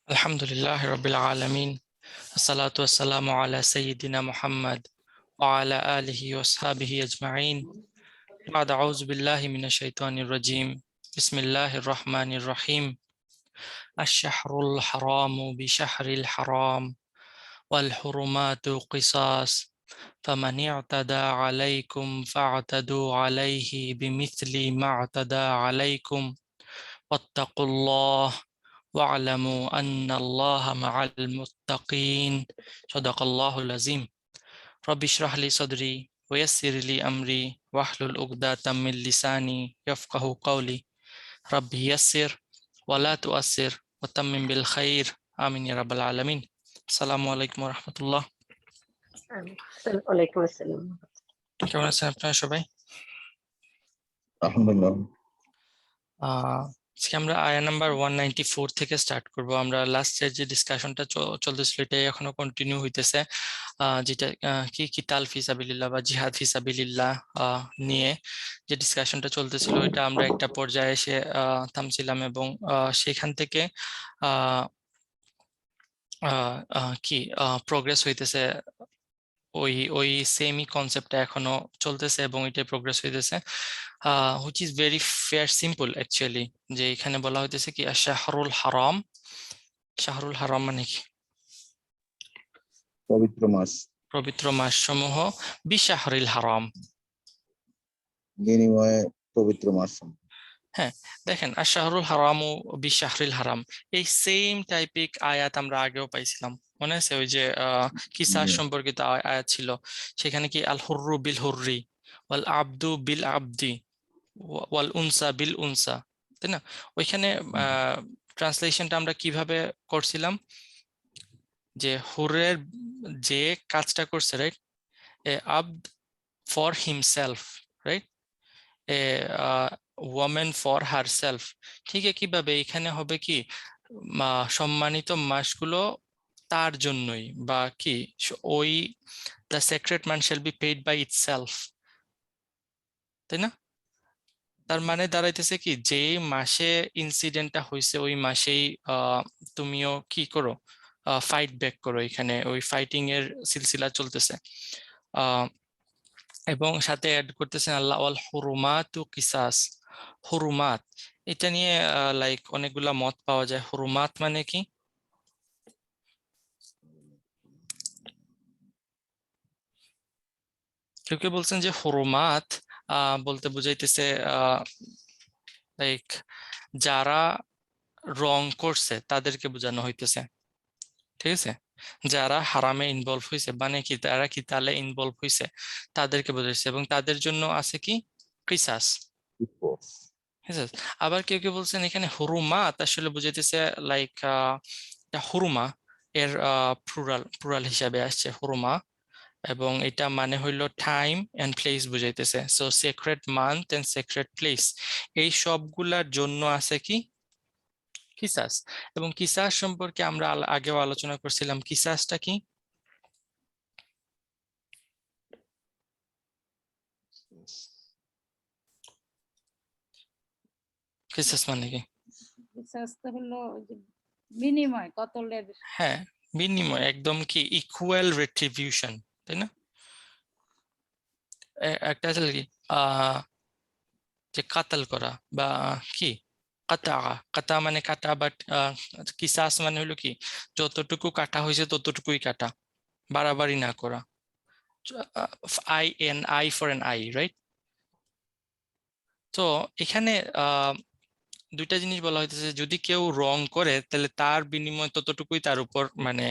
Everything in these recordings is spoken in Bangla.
Alhamdulillah Rabbil Alameen. Assalatu wassalamu ala Sayyidina Muhammad wa ala alihi wa ashabihi ajma'in. Ba'da a'udhu billahi minash shaitanir rajim. Bismillahir Rahmanir Rahim. Ash-shahrul haramu bi shahril haram wal hurumatu qisas. فمن اعتدى عليكم فاعتدوا عليه بمثل ما اعتدى عليكم واتقوا الله واعلموا أن الله مع المتقين صدق الله العظيم رب اشرح لي صدري ويسر لي أمري واحلل عقدة من لساني يفقه قولي رب يسر ولا تؤثر وتمم بالخير آمين يا رب العالمين. السلام عليكم ورحمة الله. ওয়ালাইকুম আসসালাম। কেমন আছেন আপনারা সবাই? আলহামদুলিল্লাহ। আজকে আমরা আয়া নাম্বার 194 থেকে স্টার্ট করব। আমরা লাস্টের যে ডিসকাশনটা চলতেছিল এটাই এখনো কন্টিনিউ হইতেছে, যেটা কি কিতাল ফিসাবিলিল্লাহ বা জিহাদ ফিসাবিলিল্লাহ নিয়ে যে ডিসকাশনটা চলতেছিল এটা আমরা একটা পর্যায়ে এসে থামছিলাম এবং সেখান থেকে কি প্রোগ্রেস হইতেছে। ওই ওই সেমই কনসেপ্টটা এখনো চলতেছে এবং এটাই প্রোগ্রেস হইতেছে, which is very fair simple actually। যে এখানে বলা হইতেছে কি শাহরুল হারাম। শাহরুল হারাম মানে কি? পবিত্র মাস। পবিত্র মাস সমূহ বিশাহরিল হারাম, বিনিময়ে পবিত্র মাস। হ্যাঁ দেখেন আশ-শাহরুল হারাম ও বিশাহরিল হারাম এই সেম টাইপিক আয়াত আমরা আগেও পাইছিলাম, মনে আছে? ওই যে কিসাস সম্পর্কিত আয়াত ছিল, সেখানে কি আল হুররু বিল হুররি ওয়াল আবদু বিল আবদি ওয়াল উনসা বিল উনসা, তাই না? ওইখানে ট্রান্সলেশনটা আমরা কিভাবে করছিলাম যে হুরের যে কাজটা করছে, রাইট, এ আবদ for himself, right, a women for herself. ঠিক একইভাবে এখানে হবে কি সম্মানিত মাসগুলো তার জন্যই, বা কি ওই the secret man shall be paid by itself, তাই না? তার মানে দাঁড়াইতেছে কি যে মাসে ইনসিডেন্টটা হয়েছে ওই মাসেই তুমিও কি করো, ফাইট ব্যাক করো। এখানে ওই ফাইটিং এর সিলসিলা চলতেছে, এবং সাথে অ্যাড করতেছেন আল্লাহ ওয়াল হুরুমাতু কিসাস। হুরুমাত এটা নিয়ে লাইক অনেকগুলা মত পাওয়া যায়। হুরুমাত মানে কি? কেউ কেউ বলছেন যে হুরুমাত বলতে বুঝাইতেছে লাইক যারা রং করছে তাদেরকে বোঝানো হইতেছে, ঠিক আছে? যারা হারামে ইনভলভ হয়েছে মানে কি তারা কি তালে ইনভলভ হয়েছে তাদেরকে বোঝাইছে, এবং তাদের জন্য আছে কি কিসাস। আবার কেউ কেউ বলছেন এখানে হুরুমাত আসলে বুঝাইতেছে লাইক হুরুমা এর প্লুরাল হিসাবে আসছে হুরুমা, এবং এটা মানে হইলো টাইম এন্ড প্লেস বুঝাইতেছে। So secret month and secret place এই সবগুলার জন্য আছে কি কিসাস। এবং কিসাস সম্পর্কে আমরা আগেও আলোচনা করছিলাম। কিসাসটা কি? কিসাস মানে কি? কিসাস তো হলো যে বিনিময়, কতলের। হ্যাঁ, বিনিময়, একদম কি ইকুয়াল রেট্রিবিউশন, তাই না? একটা আছে কি যে কাতাল করা বা কি কাতা। কাতা মানে কাটা, বাট কিসাস মানে হলো কি যতটুকু কাটা হয়েছে ততটুকুই কাটা, বাড়াবাড়ি না করা। I for N I, right? তো এখানে দুইটা জিনিস বলা হইতেছে, যদি কেউ রং করে তাহলে তার বিনিময় ততটুকুই তার উপর মানে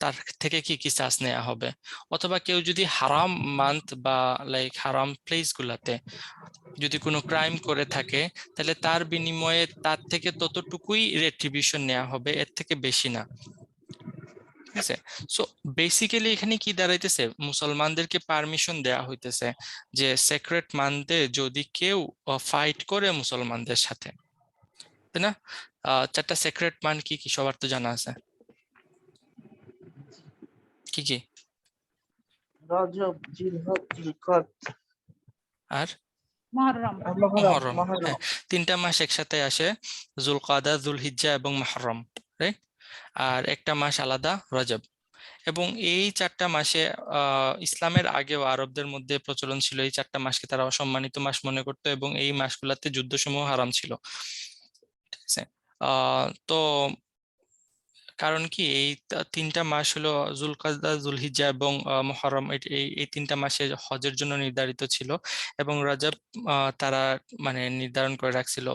তার থেকে কি কিসাস নেওয়া হবে। অথবা কেউ যদি হারাম মান্থ বা লাইক হারাম প্লেস গুলাতে যদি কোনো ক্রাইম করে থাকে তাহলে তার বিনিময়ে তার থেকে ততটুকুই রেট্রিবিউশন নেওয়া হবে, এর থেকে বেশি না, ঠিক আছে? সো বেসিক্যালি এখানে কি দাঁড়াইতেছে, মুসলমানদেরকে পারমিশন দেয়া হইতেছে যে সেক্রেট মান্থে যদি কেউ ফাইট করে মুসলমানদের সাথে, তাই না? চারটা সেক্রেট মান কি কি সবার তো জানা আছে, কি কি? রজব, জিলহজ, জিলকদ আর মুহররম। মুহররম। হ্যাঁ, তিনটা মাস একসাথে আসে, জুলকাদা, জুলহিজ্জা এবং মুহররম, রাইট? আর একটা মাস আলাদা রজব। এবং এই 4টা মাসে ইসলামের আগেও আরবদের মধ্যে প্রচলন ছিল এই 4টা মাসকে তারা অসম্মানিত মাস মনে করতো এবং এই মাসগুলোতে যুদ্ধসমূহ হারাম ছিল। ঠিক আছে। তো কারণ কি এই 3টা মাস হলো জুলকাদা, জুলহিজ্জা এবং মুহররম, এই 3টা মাসে হজের জন্য নির্ধারিত ছিল। এবং রজব তারা মানে নির্ধারণ করে রাখছিল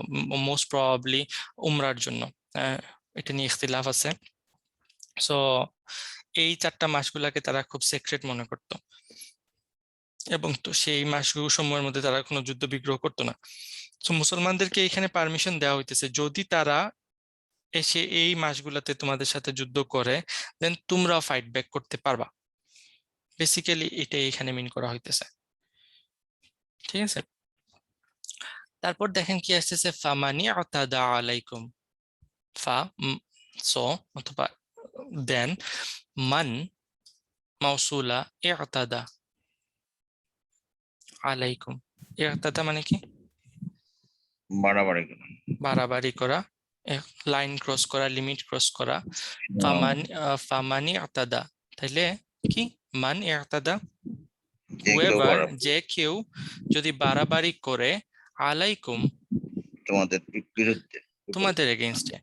মোস্ট প্রবাবলি উমরার জন্য। এটা নিয়ে ইখতিলাফ আছে। সো এই 4টা মাসগুলাকে তারা খুব সিক্রেট মনে করতো এবং তো সেই মাসগুলো সময়ের মধ্যে তারা কোনো যুদ্ধ বিগ্রহ করতো না। তো মুসলমানদেরকে এখানে পারমিশন দেওয়া হইতেছে যদি তারা এসে এই মাসগুলাতে তোমাদের সাথে যুদ্ধ করে দেন তোমরাও ফাইট ব্যাক করতে পারবা। বেসিক্যালি এটাই এখানে মিন করা হইতেছে। ঠিক আছে। তারপর দেখেন কি আসতেছে, ফামানি আতাদা আলাইকুম। ফা সো অথবা দেন, মান মাউসুলা ইআতাদা আলাইকুম। ইআতাদা মানে কি? বাড়াবাড়ি করা। বাড়াবাড়ি করা, লাইন ক্রস করা, লিমিট ক্রস করা। ফামানি আতাদা, তাইলে কি? মান ইআতাদা, যে কেউ whoever, যে কেউ যদি বাড়াবাড়ি করে, আলাইকুম তোমাদের বিরুদ্ধে, তোমাদের এগেইনস্টে,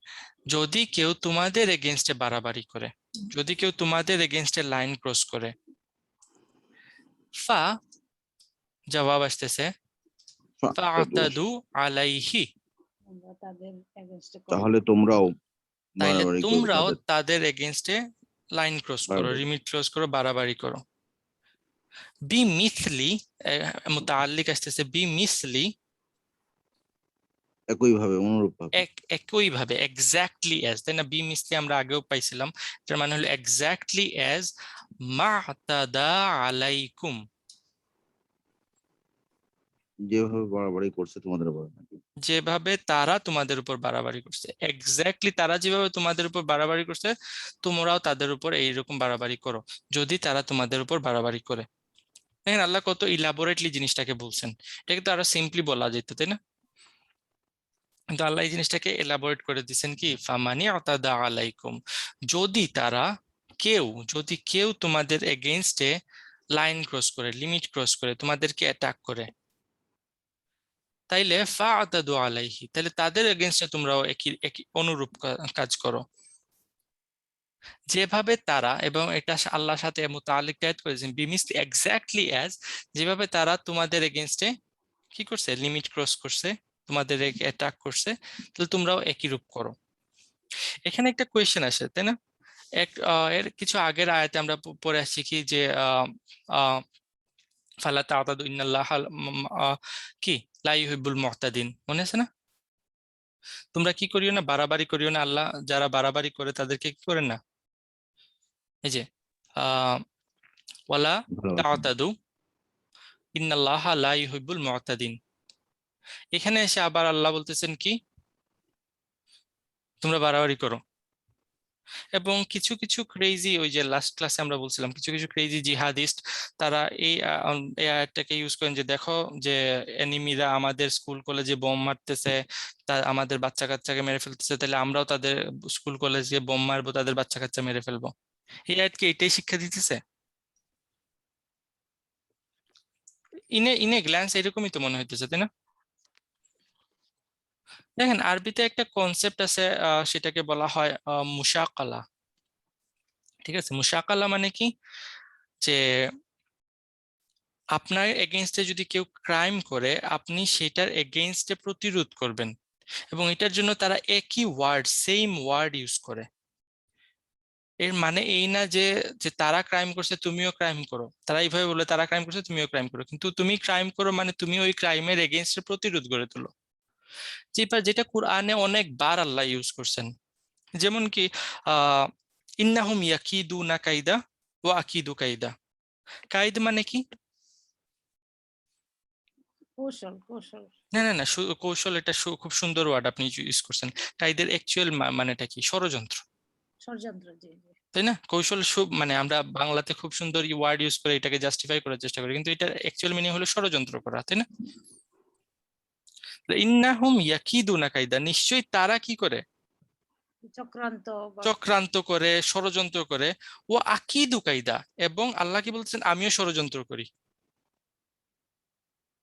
যদি কেউ তোমাদের এগেইনস্টে বাড়াবাড়ি করে, যদি কেউ তোমাদের এগেইনস্টে লাইন ক্রস করে, ফা জবাব আসতেছে ফাআতাদু আলাইহি, আমরা তাদের against এ তাহলে তোমরাও তাইলে বাড়াবাড়ি করো তোমরাও তাদের। তাদের এগেইনস্টে লাইন ক্রস করো, বাড়াবাড়ি। লিমিট ক্রস করো, বাড়াবাড়ি করো। বি মিথলি, মুতাআল্লিক আসতেছে বি মিথলি, একইভাবে, অনুরূপ ভাবে। একই ভাবে, এক্স্যাক্টলি অ্যাজ, তাই না? বি মিসলি আমরা আগেও পাইছিলাম, যার মানে হলো এক্স্যাক্টলি অ্যাজ মা'তাদা আলাইকুম, যেভাবে বাড়াবাড়ি করছে তোমাদের উপর নাকি? যেভাবে তারা তোমাদের উপর বাড়াবাড়ি করছে, এক্স্যাক্টলি তারা যেভাবে তোমাদের উপর বাড়াবাড়ি করছে তোমরাও তাদের উপর এইরকম বাড়াবাড়ি করো যদি তারা তোমাদের উপর বাড়াবাড়ি করে। দেখেন আল্লাহ কত ইলাবোরেটলি জিনিসটাকে বলছেন, এটাকে তো আরো সিম্পলি বলা যেত, তাই না? কিন্তু আল্লাহ এই জিনিসটাকে এলাবোরেট করে দিচ্ছেন কি, ফামানি আতাদা আলাইকুম, যদি তারা যদি কেউ তোমাদের এগেইনস্টে লাইন ক্রস করে, লিমিট ক্রস করে, তোমাদেরকে অ্যাটাক করে, তাইলে ফাআতাদু আলাইহি, তাহলে তাদের এগেইনস্টে তোমরাও একই একই অনুরূপ কাজ করো যেভাবে তারা, এবং এটা আল্লাহর সাথে মুতাআল্লিক আয়াত করেছেন বিমিসলি, এক্স্যাক্টলি অ্যাজ, যেভাবে তারা তোমাদের এগেইনস্টে কি করছে, লিমিট ক্রস করছে, তোমাদের অ্যাটাক করছে, তাহলে তোমরাও একই রূপ করো। এখানে একটা কোয়েশ্চেন আসে, তাই না? এর কিছু আগের আয়াতে আমরা পড়ে আসছি কি যে ফালা তা'তাদু ইন্নাল্লাহা কি লা ইউহিব্বুল মু'তাদিন, মনে আছে না? তোমরা কি করিও না, বাড়াবাড়ি করিও না, আল্লাহ যারা বাড়াবাড়ি করে তাদেরকে কি করেন না। এই যে ওয়ালা তা'তাদু ইন্নাল্লাহা লা ইউহিব্বুল মু'তাদিন, এখানে এসে আবার আল্লাহ বলতেছেন কি, তোমরা বাড়াবাড়ি করো। এবং কিছু কিছু ক্রেজি, ওই যে লাস্ট ক্লাসে আমরা বলছিলাম, কিছু কিছু ক্রেজি জিহাদিস্ট তারা এই আয়াতটাকে ইউজ করেন যে দেখো যে এনিমিরা আমাদের স্কুল কলেজে বোম মারতেছে, তা আমাদের বাচ্চা কাচ্চাকে মেরে ফেলতেছে, তাহলে আমরাও তাদের স্কুল কলেজে বোম মারবো, তাদের বাচ্চা কাচ্চা মেরে ফেলবো। এই আয়াতকে এটাই শিক্ষা দিতেছে? ইনে গ্ল্যান্স এরকমই তো মনে হইতেছে, তাই না? দেখেন আরবিতে একটা কনসেপ্ট আছে, সেটাকে বলা হয় মুশাকালা। ঠিক আছে, মুশাকালা মানে কি, যে আপনার এগেইনস্টে যদি কেউ ক্রাইম করে আপনি সেটার এগেইনস্টে প্রতিরোধ করবেন, এবং এটার জন্য তারা একই ওয়ার্ড, সেম ওয়ার্ড ইউজ করে। এর মানে এই না যে যে তারা ক্রাইম করছে তুমিও ক্রাইম করো, তারা এইভাবে বলে তারা ক্রাইম করছে তুমিও ক্রাইম করো, কিন্তু তুমি ক্রাইম করো মানে তুমি ওই ক্রাইমের এগেইনস্টে প্রতিরোধ গড়ে তোলো, যেটা কোরআনে অনেকবার আল্লাহ ইউজ করছেন। যেমন কি ইন্নাহুম ইয়াকিদুনা কাইদা ওয়া আকিদু কাইদা। কাইদ মানে কি? কৌশল কৌশল না না না, কৌশল এটা খুব সুন্দর ওয়ার্ড আপনি ইউজ করছেন। কাইদের অ্যাকচুয়াল মানেটা কি? ষড়যন্ত্র, ষড়যন্ত্র, জি জি। তাই না? কৌশল মানে আমরা বাংলাতে খুব সুন্দর ওয়ার্ড ইউজ করে এটাকে জাস্টিফাই করার চেষ্টা করি, কিন্তু এটার অ্যাকচুয়াল মিনিং হলো ষড়যন্ত্র করা, তাই না? ইন্নাহুম ইয়াকিদুনা কাইদা, নিশ্চয়ই তারা কি করে, চক্রান্ত বা চক্রান্ত করে, ষড়যন্ত্র করে, ও আকিদু কাইদা, এবং আল্লাহ কি বলছেন আমিও ষড়যন্ত্র করি,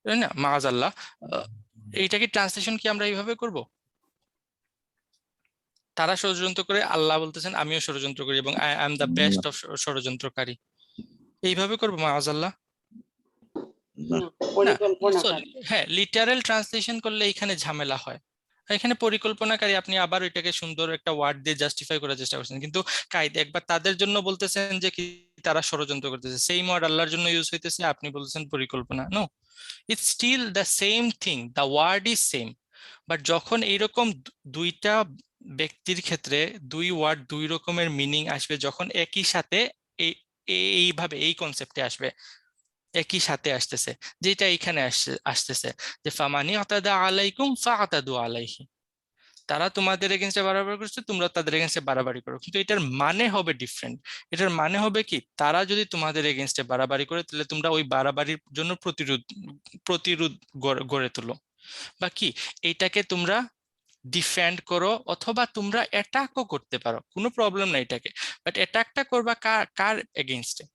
তাই না? মাআযাল্লাহ। এইটা কি ট্রান্সলেশন কি আমরা এইভাবে করব? তারা ষড়যন্ত্র করে, আল্লাহ বলতেছেন আমিও ষড়যন্ত্র করি এবং I am the best of ষড়যন্ত্রকারী, এইভাবে করবো মাআযাল্লাহ? না, না, না। পরিকল্পনাকারী। হ্যাঁ, লিটারাল ট্রান্সলেশন করলে এখানে ঝামেলা হয়। এখানে পরিকল্পনাকারী আপনি আবার এটাকে সুন্দর একটা ওয়ার্ড দিয়ে জাস্টিফাই করার চেষ্টা করছেন, কিন্তু কায়দা একবার তাদের জন্য বলতেছেন যে কি তারা ষড়যন্ত্র করতেছে, সেম ওয়ার্ড আল্লাহর জন্য ইউজ হইতেছে, আপনি বলতেছেন পরিকল্পনা। No, it's still the same thing, the word is same. But যখন এইরকম দুইটা ব্যক্তির ক্ষেত্রে দুই ওয়ার্ড দুই রকমের মিনিং আসবে, যখন একই সাথে এইভাবে এই কনসেপ্টে আসবে, একই সাথে আসতেছে, যেটা এখানে আসতেছে যে ফামানি আতাদা আলাইকুম ফাআতাদু আলাইহি, তারা তোমাদের এগেইনস্টে বাড়াবাড়ি করছে, তোমরা তাদের এগেইনস্টে বাড়াবাড়ি করো, কিন্তু এটার মানে হবে ডিফারেন্ট। এটার মানে হবে কি, তারা যদি তোমাদের এগেইনস্টে বাড়াবাড়ি করে, তাহলে তোমরা ওই বাড়াবাড়ির জন্য প্রতিরোধ গড়ে তোলো, বা কি এইটাকে তোমরা ডিফেন্ড করো, অথবা তোমরা অ্যাটাকও করতে পারো, কোনো প্রবলেম নাই এটাকে। বাট অ্যাটাকটা করবা কার কার এগেইনস্টে?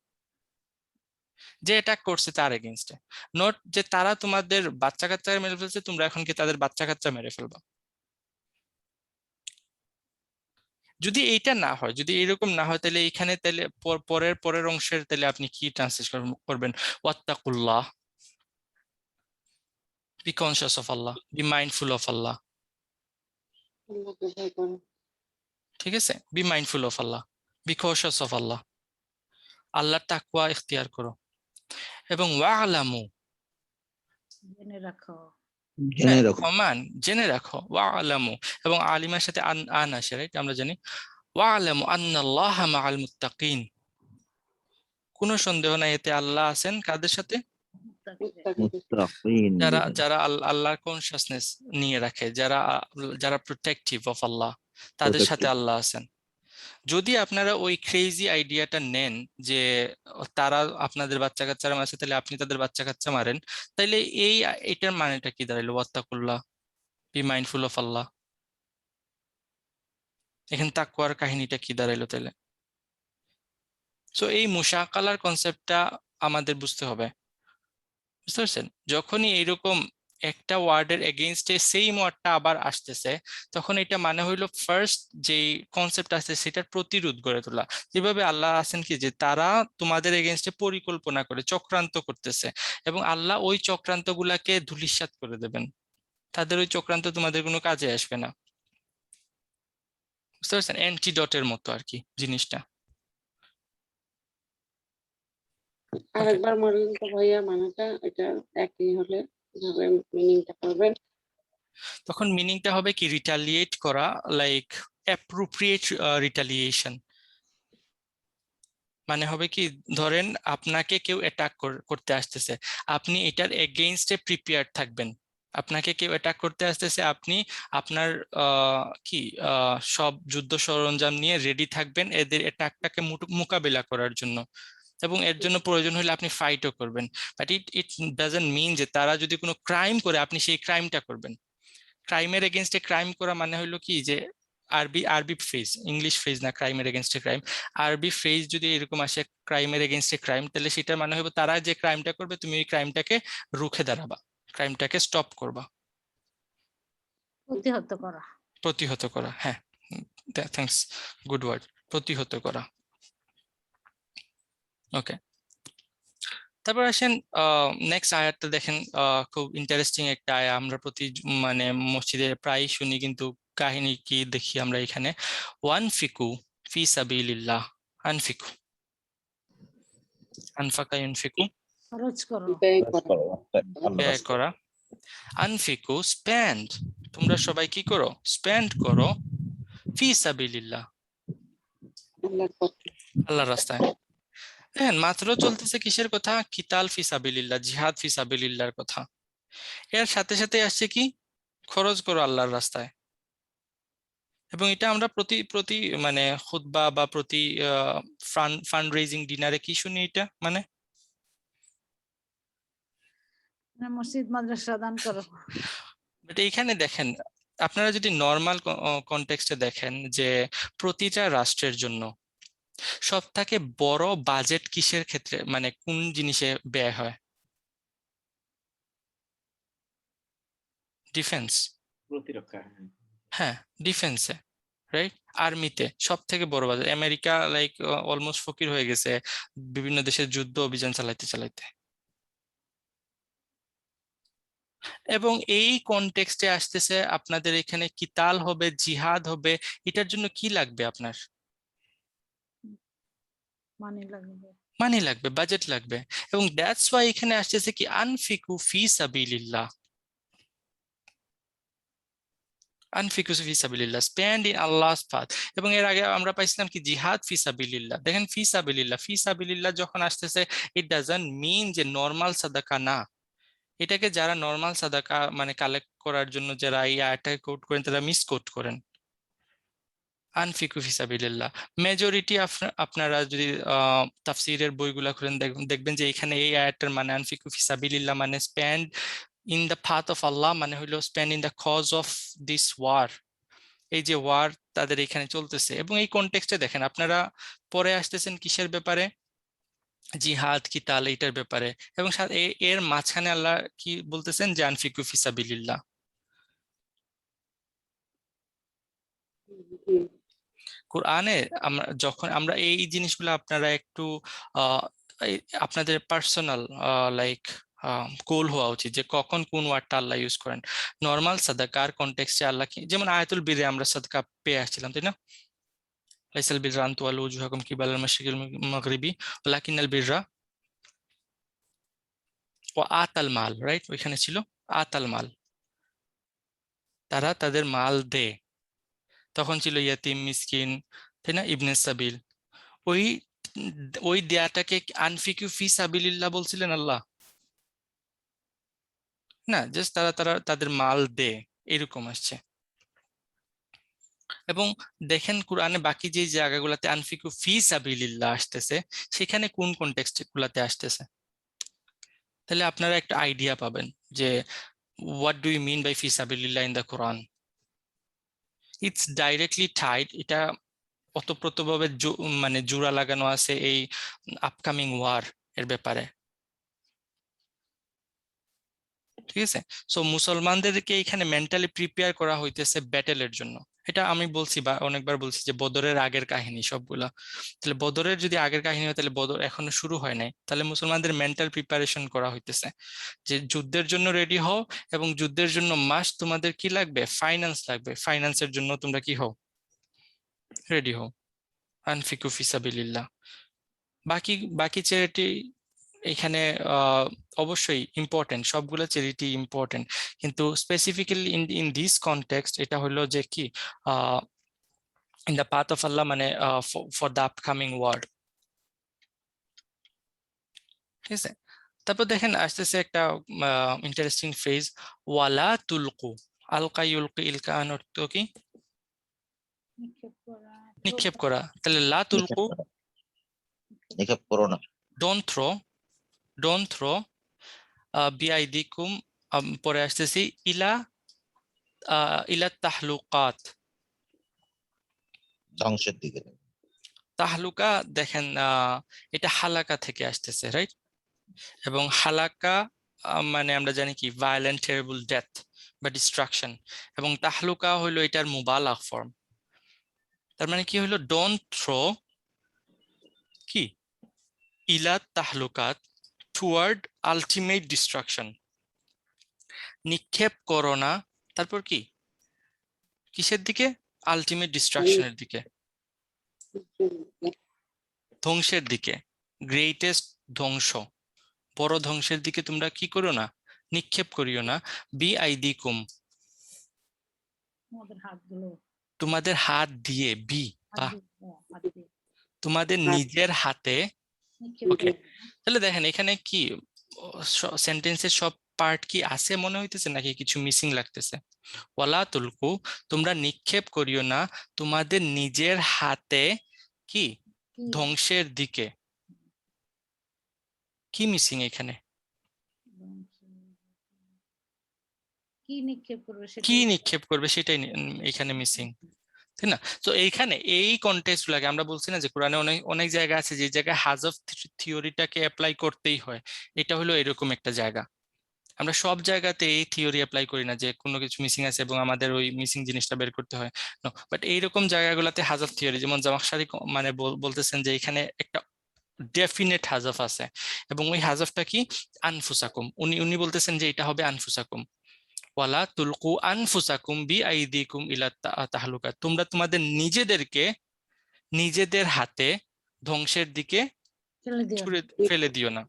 যে অ্যাটাক করছে তার এগেইনস্টে, নট যে তারা তোমাদের বাচ্চা কাচ্চা মেরে ফেলছে, তোমরা এখন কি তাদের বাচ্চা কাচ্চা মেরে ফেলবা। যদি এইটা না হয়, যদি এরকম না হয়, তাহলে এখানে তাহলে পরের পরের অংশের তাহলে আপনি কি ট্রান্সলেশন করবেন? ওয়াত্তাকুল্লাহ, be conscious of Allah, be mindful of Allah. আল্লাহকে ভয় করো। ঠিক আছে, be mindful of Allah, be conscious of Allah, আল্লাহর তাকওয়া ইখতিয়ার করো। এবং ওয়ালামু, জেনে রাখো। জেনে হ্যাঁ, রাখো। কমান, জেনে রাখো, ওয়ালামু, এবং আলিমার সাথে আন আসে, রাইট? আমরা জানি ওয়ালামু আন্নাল্লাহা মাআল মুত্তাকিন, কোনো সন্দেহ নাই এতে আল্লাহ আছেন কাদের সাথে? মুত্তাকিন, যারা যারা আল্লাহর কনসিয়াসনেস নিয়ে রাখে, যারা যারা প্রোটেক্টিভ অফ আল্লাহ, তাদের সাথে protective। আল্লাহ আছেন। যদি আপনারা ওই ক্রেজি আইডিয়াটা নেন যে তারা আপনাদের বাচ্চা কাচ্চারা মারছে, তাহলে আপনি তাদের বাচ্চা কাচ্চা মারেন, তাইলে এটার মানেটা কি দাঁড়াইলো? ওয়াত্তাকুল্লাহ, বি মাইন্ডফুল অফ আল্লাহ, এখানে তাকওয়ার কাহিনীটা কি দাঁড়াইলো তাইলে? সো এই মুশাকালার কনসেপ্টটা আমাদের বুঝতে হবে, বুঝতে পারছেন? যখনই এইরকম একটা ওয়ার্ডের এগেইনস্টে সেম ওয়ার্ডটা আবার আসতেছে, তখন এটা মানে হইলো ফার্স্ট যে কনসেপ্ট আছে সেটার প্রতিরোধ গড়ে তোলা। যেভাবে আল্লাহ আছেন কি, যে তারা তোমাদের এগেইনস্টে পরিকল্পনা করে চক্রান্ত করতেছে, এবং আল্লাহ ওই চক্রান্ত গুলাকে ধূলিসাৎ করে দেবেন, তাদের ওই চক্রান্ত তোমাদের কোনো কাজে আসবে না। বুঝতে পারছেন? অ্যান্টিডটের মতো আর কি জিনিসটা। আরেকবার বলেন তো ভাইয়া, মানাটা এটা একই হলে কিভাবে মিনিংটা করবেন? তখন মিনিংটা হবে কি, রিটালিয়েট করা, লাইক অ্যাপ্রোপ্রিয়েট রিটালিয়েশন। মানে হবে কি, ধরেন আপনাকে কেউ অ্যাটাক করতে আসতেছে, আপনি এটার এগেইনস্টে প্রিপেয়ার থাকবেন। আপনাকে কেউ অ্যাটাক করতে আসতেছে, আপনি আপনার কি সব যুদ্ধ সরঞ্জাম নিয়ে রেডি থাকবেন এদের অ্যাটাকটাকে মোকাবেলা করার জন্য, এবং এর জন্য প্রয়োজন হলে আপনি ফাইটও করবেন। But it it doesn't mean যে তারা যদি কোনো ক্রাইম করে আপনি সেই ক্রাইমটা করবেন। ক্রাইমের এগেনস্টে ক্রাইম করা মানে হলো কি, যে আরবি ফ্রেজ, ইংলিশ ফ্রেজ না, ক্রাইমের এগেনস্টে ক্রাইম, আরবি ফ্রেজ যদি এরকম আসে ক্রাইমের এগেনস্টে ক্রাইম, তাহলে সেটার মানে হবে তারা যে ক্রাইমটা করবে তুমি ওই ক্রাইমটাকে রুখে দাঁড়াবা, ক্রাইমটাকে স্টপ করবা, প্রতিহত করা। প্রতিহত করা। হ্যাঁ, থ্যাঙ্কস, গুড ওয়ার্ড, প্রতিহত করা। ওকে, তারপর আসেন নেক্সট আয়াতটা দেখেন, খুব ইন্টারেস্টিং একটা আয়া, আমরা মানে মসজিদে প্রায় শুনি, কিন্তু কাহিনী কি দেখি আমরা এখানে। ওয়ানফিকু ফি সাবিলিল্লাহ, আনফিকু, আনফাকা ইউনফিকু, খরচ করো। ব্যয় করা। ব্যয় করা। আনফিকু, স্পেন্ড, তোমরা সবাই কি করো? স্পেন্ড করো। ফি সাবিলিল্লাহ, আল্লাহর পথে। আল্লাহর রাস্তায়। দেখেন মাত্র চলতেছে কিসের কথা? কিতাল ফি সাবিলিল্লাহ, জিহাদ ফি সাবিলিল্লাহর কথা। এর সাথে সাথে আসছে কি, খরচ করো আল্লাহর রাস্তায়। এবং এটা আমরা প্রতি প্রতি মানে খুতবা বা প্রতি ফান্ড রেজিং ডিনারে কি শুনি এটা, মানে মসজিদ মাদ্রাসা দান করো। বাট এইখানে দেখেন আপনারা যদি নর্মাল কনটেক্সটে দেখেন যে প্রতিটা রাষ্ট্রের জন্য সব থেকে বড় বাজেট কিসের ক্ষেত্রে, মানে কোন জিনিসে ব্যয় হয়? ডিফেন্স। প্রতিরক্ষা। হ্যাঁ, ডিফেন্সে, রাইট? আর্মিতে সব থেকে বড় বাজেট। আমেরিকা লাইক অলমোস্ট ফকির হয়ে গেছে বিভিন্ন দেশের যুদ্ধ অভিযান চালাইতে চালাইতে। এবং এই কনটেক্সটে আসতেছে আপনাদের এখানে কিতাল হবে, জিহাদ হবে, এটার জন্য কি লাগবে আপনার? মানে লাগবে। মানি লাগবে, বাজেট লাগবে। এবং দ্যাটস ওয়াই এখানে আসতেছে কি আনফিকু ফি সাবিলিল্লাহ, আনফিকু ফি সাবিলিল্লাহ, স্পেন্ড ইন আল্লাহস পাথ। এবং এর আগে আমরা পাইছিলাম কি জিহাদ ফি সাবিলিল্লাহ। দেখেন ফি সাবিলিল্লাহ, ফি সাবিলিল্লাহ যখন আসতেছে ইট ডাজন্ট মিন যে নরমাল সাদাকা না। এটাকে যারা নরমাল সাদাকা মানে কালেক্ট করার জন্য যারা এই আয়াতটাকে কোট করেন তারা মিস কোট করেন। আনফিকু ফি সাবিলিল্লাহ মেজরিটি আপনারা যদি তাফসীরের বইগুলা খুলেন দেখবেন যে এখানে এই আয়াতটার মানে আনফিকু ফি সাবিলিল্লাহ মানে spend in the path of Allah, মানে হলো spend in the cause of this war. এই যে ওয়ার তাদের এখানে চলতেছে। এবং এই কনটেক্সটে দেখেন আপনারা পরে আসতেছেন কিসের ব্যাপারে? জিহাদ কিতাল এইটার ব্যাপারে। এবং এর মাঝখানে আল্লাহ কি বলতেছেন যে আনফিকু ফি সাবিলিল্লাহ। কোরআনে আমরা যখন আমরা এই জিনিসগুলো আপনারা একটু আপনাদের পার্সোনাল লাইক গোল হওয়া উচিত যে কখন কোন ওয়ার্ডটা আল্লাহ ইউজ করেন। নর্মাল সাদাকার কনটেক্সটে আল্লাহ কি, যেমন আয়াতুল বিরে আমরা সাদকা পেয়ে আসছিলাম, তাই না? লাইসাল বিররা আন তুওয়াল্লু উজুহাকুম কিবালাল মাশরিকিল মাগরিবি ওয়ালাকিনাল বিররা ওয়া আতাল মাল, রাইট? ওইখানে ছিল আতাল মাল, তারা তাদের মাল দেয়। তখন ছিল ইয়াতিম, মিসকিন, তাই না, ইবনে সাবিল। ওই ওই দেয়াটাকে আনফিকু ফি সাবিলিল্লাহ বলছিলেন আল্লাহ না, জাস্ট তারা তারা তাদের মাল দে, এরকম আসছে। এবং দেখেন কোরআনে বাকি যে জায়গাগুলোতে আনফিকু ফি সাবিলিল্লাহ আসতেছে সেখানে কোন কনটেক্সট গুলাতে আসতেছে, তাহলে আপনারা একটা আইডিয়া পাবেন যে what do you mean by ফি সাবিলিল্লাহ in the Quran. It's directly tied, এটা ওতপ্রোতভাবে মানে জোড়া লাগানো আছে এই আপকামিং ওয়ার এর ব্যাপারে, ঠিক আছে? সো মুসলমানদেরকে এখানে মেন্টালি প্রিপেয়ার করা হইতেছে ব্যাটেলের জন্য। এটা আমি বলছি বা অনেকবার বলছি যে বদরের আগের কাহিনী সবগুলা। তাহলে বদরের যদি আগের কাহিনী হয় তাহলে বদর এখনো শুরু হয় নাই, তাহলে মুসলমানদের মেন্টাল প্রিপারেশন করা হইতেছে যে যুদ্ধের জন্য রেডি হও। এবং যুদ্ধের জন্য মাস্ট তোমাদের কি লাগবে? ফাইন্যান্স লাগবে। ফাইন্যান্সের জন্য তোমরা কি হও? রেডি হও। আনফিকু ফি সাবিলিল্লাহ। বাকি বাকি চ্যারিটি এখানে অবশ্যই ইম্পর্টেন্ট, সবগুলো চ্যারিটি ইম্পর্টেন্ট, কিন্তু স্পেসিফিক্যালি ইন দিস কনটেক্সট এটা হলো যে কি in the path of Allah, মানে ফর দ্য আপকামিং ওয়ার্ড, ঠিক আছে? তারপর দেখেন আসতেছে একটা ইন্টারেস্টিং ফ্রেজ, ওয়ালা তুলকু। আলকা ইউলকি ইলকান অর্থ কি? নিক্ষেপ করা। নিক্ষেপ করা। তাহলে লা নিক্ষেপ তুলকু, করা, নিক্ষেপ করো না। ডোন্ট থ্রো, ডোন্ট থ্রো বিআইদিকুম, পরে আসতেছি ইলা ইলা তাহলুকাত। ধ্বংসের দিকে। তাহলুকা দেখেন এটা হালাকা থেকে আসতেছে, রাইট? এবং হালাকা মানে আমরা জানি কি ভায়োলেন্ট টেরিবল ডেথ বা ডিস্ট্রাকশন। এবং তাহলুকা হইলো এটার মুবালাগ ফর্ম। তার মানে কি হইলো? ডোন্ট থ্রো কি ইলা তাহলুকাত, টুয়ার্ড আলটিমেট ডিস্ট্রাকশন। নিক্ষেপ করো না, তারপর কি কিসের দিকে? আলটিমেট ডিস্ট্রাকশনের দিকে, ধ্বংসের দিকে, গ্রেটেস্ট ধ্বংস, বড় ধ্বংসের দিকে তোমরা কি করো না? নিক্ষেপ করিও না। বিআইদিকুম, আমাদের হাতগুলো তোমাদের হাত দিয়ে, হাত দিয়ে, হাত দিয়ে তোমাদের নিজের হাতে। নিক্ষেপ ওকে, করা। তাহলে দেখেন এখানে কি সেন্টেন্সের সব পার্ট কি আছে মনে হইতেছে নাকি কিছু মিসিং লাগতেছে? ওয়ালা তুলকু, তোমরা নিক্ষেপ করিও না তোমাদের নিজের হাতে কি কি ধ্বংসের দিকে। কি মিসিং এখানে? ধ্বংস, কি নিক্ষেপ করবে কি সেটাই নিক্ষেপ করবে সেটাই এখানে মিসিং, তাই না? তো এইখানে এই কন্টেক্সট গুলাকে আমরা বলছি না যে কোরআনে অনেক অনেক জায়গা আছে যে জায়গায় হাজফ থিওরিটাকে অ্যাপ্লাই করতেই হয়, এটা হলো এরকম একটা জায়গা। আমরা সব জায়গাতে এই থিওরি অ্যাপ্লাই করি না যে কোনো কিছু মিসিং আছে এবং আমাদের ওই মিসিং জিনিসটা বের করতে হয়, বাট এইরকম জায়গাগুলোতে হাজফ থিওরি, যেমন জামাখশারি মানে বলতেছেন যে এখানে একটা ডেফিনেট হাজফ আছে এবং ওই হাজফটা কি, আনফুসাকুম। উনি উনি বলতেছেন যে এটা হবে আনফুসাকুম, ওয়ালা তুলকু আনফুসাকুম বিআইদিকুম ইলা তাহলুকা, তোমরা তোমাদের নিজেদেরকে নিজেদের হাতে ধ্বংসের দিকে ফেলে দিও না, ছুঁড়ে ফেলে দিও না,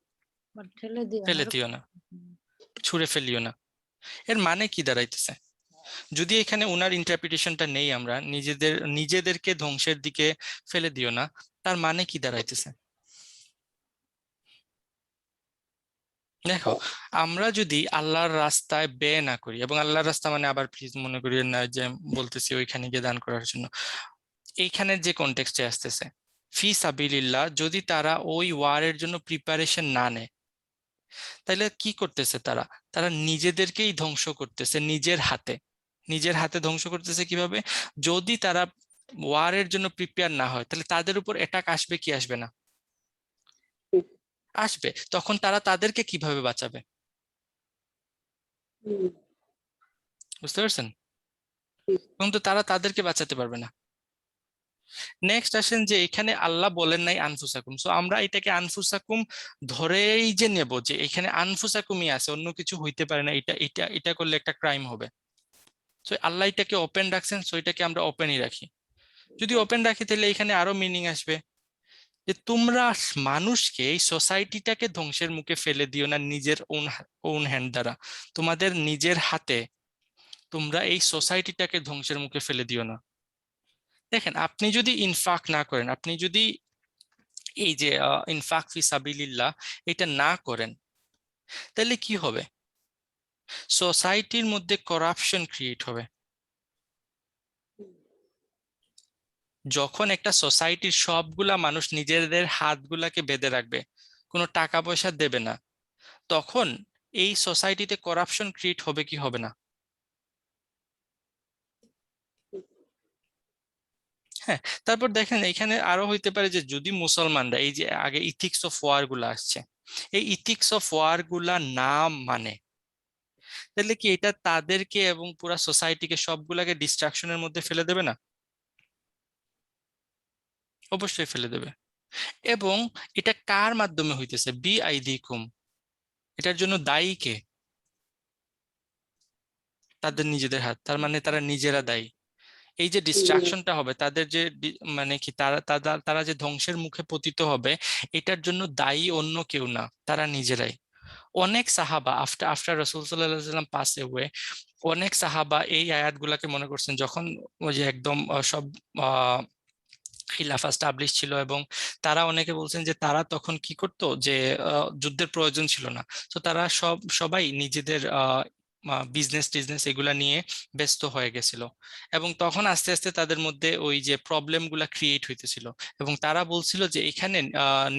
but ঠেলে দিও না ফেলে দিও না, ছুঁড়ে ফেলিও না। এর মানে কি দাঁড়াইতেছে? যদি এখানে ওনার ইন্টারপ্রিটেশনটা নেই, আমরা নিজেদেরকে ধ্বংসের দিকে ফেলে দিও না, তার মানে কি দাঁড়াইতেছে? দেখো, আমরা যদি আল্লাহর রাস্তায় ব্যয় না করি, এবং আল্লাহর রাস্তা মানে আবার প্লিজ মনে করিয়েন না যে বলতেছি ওইখানে গিয়ে দান করার জন্য, এইখানের যে কনটেক্সটে আসতেছে ফি সাবিলিল্লাহ, যদি তারা ওই ওয়ারের জন্য প্রিপারেশন না নেয়, তাহলে কি করতেছে তারা? তারা নিজেদেরকেই ধ্বংস করতেছে নিজের হাতে। নিজের হাতে ধ্বংস করতেছে কিভাবে? যদি তারা ওয়ারের জন্য প্রিপেয়ার না হয়, তাহলে তাদের উপর অ্যাটাক আসবে কি আসবে না? আসবে। তখন তারা তাদেরকে কিভাবে বাঁচাবে? বুঝতে পারছেন? কিন্তু তারা তাদেরকে বাঁচাতে পারবে না। নেক্সট আসেন যে এখানে আল্লাহ বলেন নাই আনফুসাকুম, সো আমরা এটাকে আনফুসাকুম ধরেই যে নেব যে এখানে আনফুসাকুমই আছে, অন্য কিছু হইতে পারে না, এটা এটা এটা করলে একটা ক্রাইম হবে। সো আল্লাহ এটাকে ওপেন রাখছেন, সো এটাকে আমরা ওপেনই রাখি। যদি ওপেন রাখি তাহলে এখানে আরো মিনিং আসবে যে তোমরা মানুষকে, এই সোসাইটিটাকে ধ্বংসের মুখে ফেলে দিও না নিজের ওন হ্যান্ড দ্বারা, তোমাদের নিজের হাতে তোমরা এই সোসাইটিটাকে ধ্বংসের মুখে ফেলে দিও না। দেখেন, আপনি যদি ইনফাক না করেন, আপনি যদি এই যে ইনফাক ফি সাবিলিল্লাহ এটা না করেন, তাহলে কি হবে? সোসাইটির মধ্যে করাপশন ক্রিয়েট হবে। যখন একটা সোসাইটির সবগুলা মানুষ নিজেদের হাতগুলাকে বেঁধে রাখবে, কোনো টাকা পয়সা দেবে না, তখন এই সোসাইটিতে করাপশন ক্রিয়েট হবে কি হবে না? হ্যাঁ। তারপর দেখেন এখানে আরো হইতে পারে যে যদি মুসলমানরা, এই যে আগে ইথিক্স অফ ওয়ার গুলা আসছে, এই ইথিক্স অফ ওয়ার গুলা না মানে, তাহলে কি এটা তাদেরকে এবং পুরা সোসাইটিকে সবগুলাকে ডিস্ট্রাকশনের মধ্যে ফেলে দেবে না? অবশ্যই ফেলে দেবে। এবং এটা কার মাধ্যমে হইতেছে? বিআইদিকুম, এটার জন্য দায়ী কে? তাদের নিজেদের হাত, তার মানে তারা নিজেরা দায়ী। এই যে ডিস্ট্রাকশনটা হবে, তাদের যে মানে কি তারা তারা তারা যে ধ্বংসের মুখে পতিত হবে, এটার জন্য দায়ী অন্য কেউ না, তারা নিজেরাই। অনেক সাহাবা আফটার আফটার রাসূল সাল্লাল্লাহু আলাইহি ওয়াসাল্লাম পাস অ্যাওয়ে, অনেক সাহাবা এই আয়াতগুলাকে মনে করছেন যখন ওই যে একদম সব খিলাফা স্টাবলিশ ছিল, এবং তারা অনেকে বলছেন যে তারা তখন কি করতো যে যুদ্ধের প্রয়োজন ছিল না, তো তারা সবাই নিজেদের বিজনেস টিজনেস এগুলা নিয়ে ব্যস্ত হয়ে গেছিল, এবং তখন আস্তে আস্তে তাদের মধ্যে ওই যে প্রবলেম গুলা ক্রিয়েট হইতেছিল, এবং তারা বলছিল যে এখানে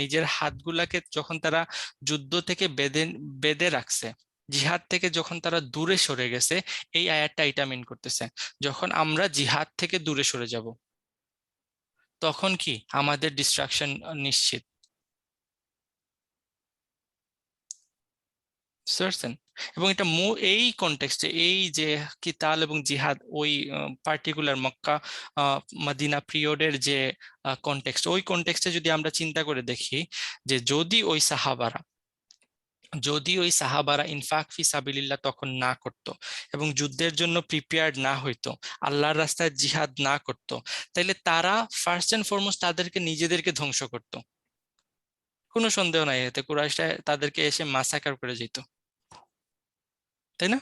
নিজের হাতগুলাকে যখন তারা যুদ্ধ থেকে বেঁধে বেঁধে রাখছে, জিহাদ থেকে যখন তারা দূরে সরে গেছে, এই আয়াতটা এটা মিন করতেছে, যখন আমরা জিহাদ থেকে দূরে সরে যাব তখন কি আমাদের ডিস্ট্রাকশন নিশ্চিত। বুঝতে, এবং এটা এই কনটেক্সটে এই যে কিতাল এবং জিহাদ ওই পার্টিকুলার মক্কা মদিনা পিরিয়ডের যে কনটেক্সট, ওই কনটেক্সটে যদি আমরা চিন্তা করে দেখি যে যদি ওই সাহাবারা ইনফাক ফি সাবিলিল্লাহ তখন না করত এবং যুদ্ধের জন্য প্রিপেয়ার্ড না হইতো, আল্লাহর রাস্তায় জিহাদ না করত, তাহলে তারা ফার্স্ট এন্ড ফরমোস্ট তাদেরকে নিজেদেরকে ধ্বংস করত। কোনো সন্দেহ নাই এতে কুরাইশরা তাদেরকে এসে মাসাকার করে যেত, তাই না?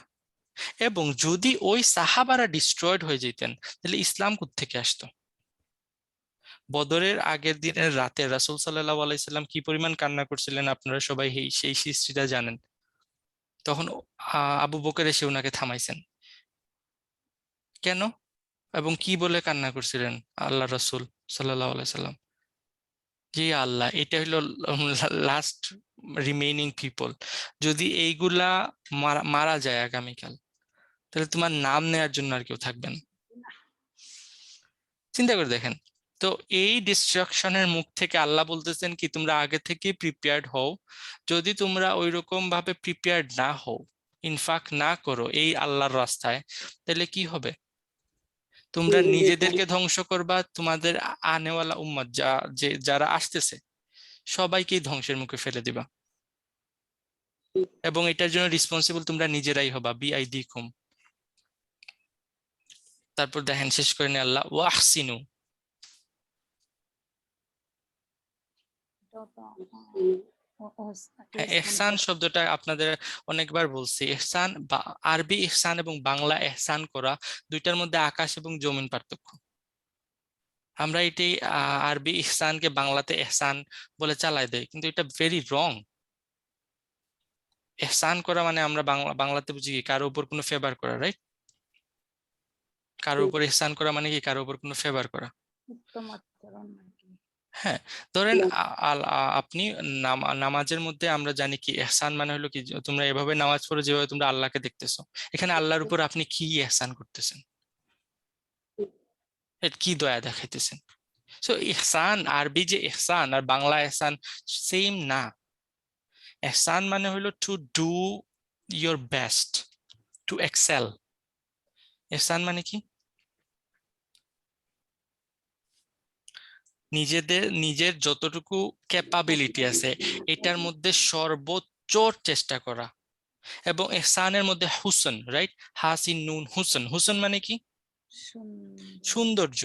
এবং যদি ওই সাহাবারা ডিস্ট্রয়েড হয়ে যেতেন, তাহলে ইসলাম কোত্থেকে আসতো? বদরের আগের দিনের রাতে রাসূল সাল্লাল্লাহু আলাইহি সাল্লাম কি পরিমাণ কান্না করছিলেন আপনারা সবাই সেই হিস্ট্রিটা জানেন। তখন আবু বকর এসে ওনাকে থামাইছেন। কেন এবং কি বলে কান্না করছিলেন আল্লাহ রাসূল সাল্লাল্লাহু আলাইহি সাল্লাম? যে আল্লাহ, এটা হলো লাস্ট রিমেইনিং পিপল, যদি এইগুলা মারা যায় আগামীকাল, তাহলে তোমার নাম নেওয়ার জন্য আর কেউ থাকবে না। চিন্তা করে দেখেন। তো এই ডিস্ট্রাকশনের মুখ থেকে আল্লাহ বলতেছেন কি তোমরা আগে থেকে প্রিপেয়ার্ড হও। যদি তোমরা ওইরকম ভাবে প্রিপেয়ার্ড না হও, ইনফাক্ট না করো এই আল্লাহর রাস্তায়, তাহলে কি হবে? তোমরা নিজেদেরকে ধ্বংস করবা, তোমাদের আনেওয়ালা উম্মত যারা আসতেছে সবাইকেই ধ্বংসের মুখে ফেলে দিবা। এবং এটার জন্য রেসপন্সিবল তোমরা নিজেরাই হবা, বিআইদিকুম। তারপর দেখেন শেষ করে নে আল্লাহ, ওয়াহসিনু। ইহসান শব্দটা আপনাদের অনেকবার বলছি। ইহসান বা আরবি ইহসান এবং বাংলা ইহসান করা, দুইটার মধ্যে আকাশ এবং জমিন পার্থক্য। আমরা এটি আরবি ইহসানকে বাংলাতে ইহসান বলে চালাই দেই, কিন্তু এটা ভেরি রং। ইহসান করা মানে আমরা বাংলাতে বুঝি কি কারো উপর কোনো ফেভার করা, রাইট? কারোর উপর ইহসান করা মানে কি কারোর উপর কোনো ফেভার করা। উত্তম আচরণ আর কি। হ্যাঁ, ধরেন আপনি নামাজের মধ্যে আমরা জানি কি ইহসান মানে হলো কি তোমরা এভাবে নামাজ পড়ো যেভাবে তোমরা আল্লাহকে দেখতেছো। এখানে আল্লাহর উপর আপনি কি ইহসান করতেছেন, কি দয়া দেখাইতেছেন? সো ইহসান, আরবি যে ইহসান আর বাংলা ইহসান সেম না। ইহসান মানে হলো to do your best, to excel. ইহসান মানে কি নিজের যতটুকু ক্যাপাবিলিটি আছে এটার মধ্যে সর্বোচ্চ চেষ্টা করা। এবং ইহসানের মধ্যে হুসন, রাইট? হাসিন নুন হুসন। হুসন মানে কি সৌন্দর্য,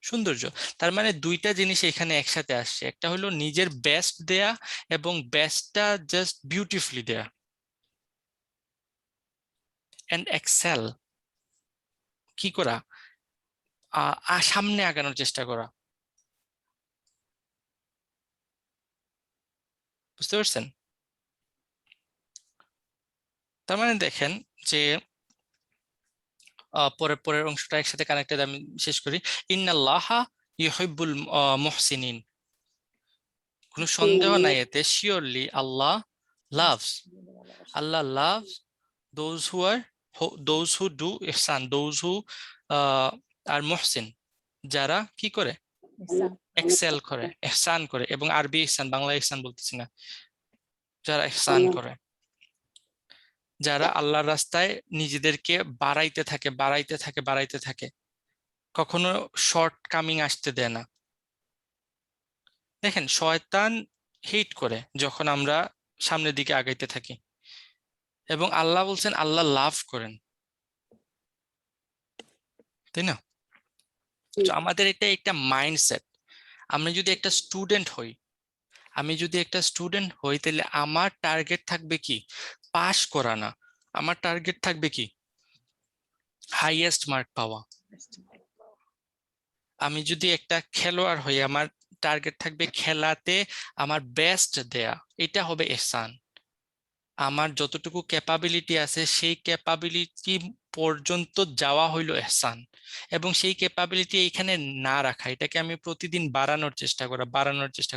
সৌন্দর্য। তার মানে দুইটা জিনিস এখানে একসাথে আসছে। একটা হলো নিজের বেস্ট দেয়া এবং বেস্টটা জাস্ট বিউটিফুলি দেয়া। এন্ড এক্সেল কি করা? সামনে আগানোর চেষ্টা করা। বুঝতে পারছেন? তার মানে দেখেন যে পরের অংশটা একসাথে কানেক্টেড, আমি শেষ করি। ইন্নাল্লাহা ইউহিব্বুল মুহসিনিন। কোনো সন্দেহ নাই এতে, surely Allah loves, Allah loves those who do ihsan, those who are muhsin, যারা কি করে? এক্সেল করে, ইহসান করে। এবং আরবি ইহসান, বাংলা ইহসান বলতেছি না, যারা ইহসান করে, যারা আল্লাহর রাস্তায় নিজেদেরকে বাড়াইতে থাকে, কখনো শর্ট কামিং আসতে দেয় না। দেখেন শয়তান হিট করে যখন আমরা সামনের দিকে আগাইতে থাকি, এবং আল্লাহ বলছেন আল্লাহ লাভ করেন, তাই না? তো আমাদের এটা একটা মাইন্ডসেট। আমি যদি একটা স্টুডেন্ট হই তাহলে আমার টার্গেট থাকবে কি পাস করা না, আমার টার্গেট থাকবে কি হাইয়েস্ট মার্ক পাওয়া। আমি যদি একটা খেলোয়াড় হই আমার টার্গেট থাকবে খেলাতে আমার বেস্ট দেয়া, এটা হবে ইহসান। আমার যতটুকু ক্যাপাবিলিটি আছে সেই ক্যাপাবিলিটি পর্যন্ত যাওয়া হইলো ইহসান। এবং সেই ক্যাপাবিলিটি এখানে না রাখা, এটাকে আমি প্রতিদিন বাড়ানোর চেষ্টা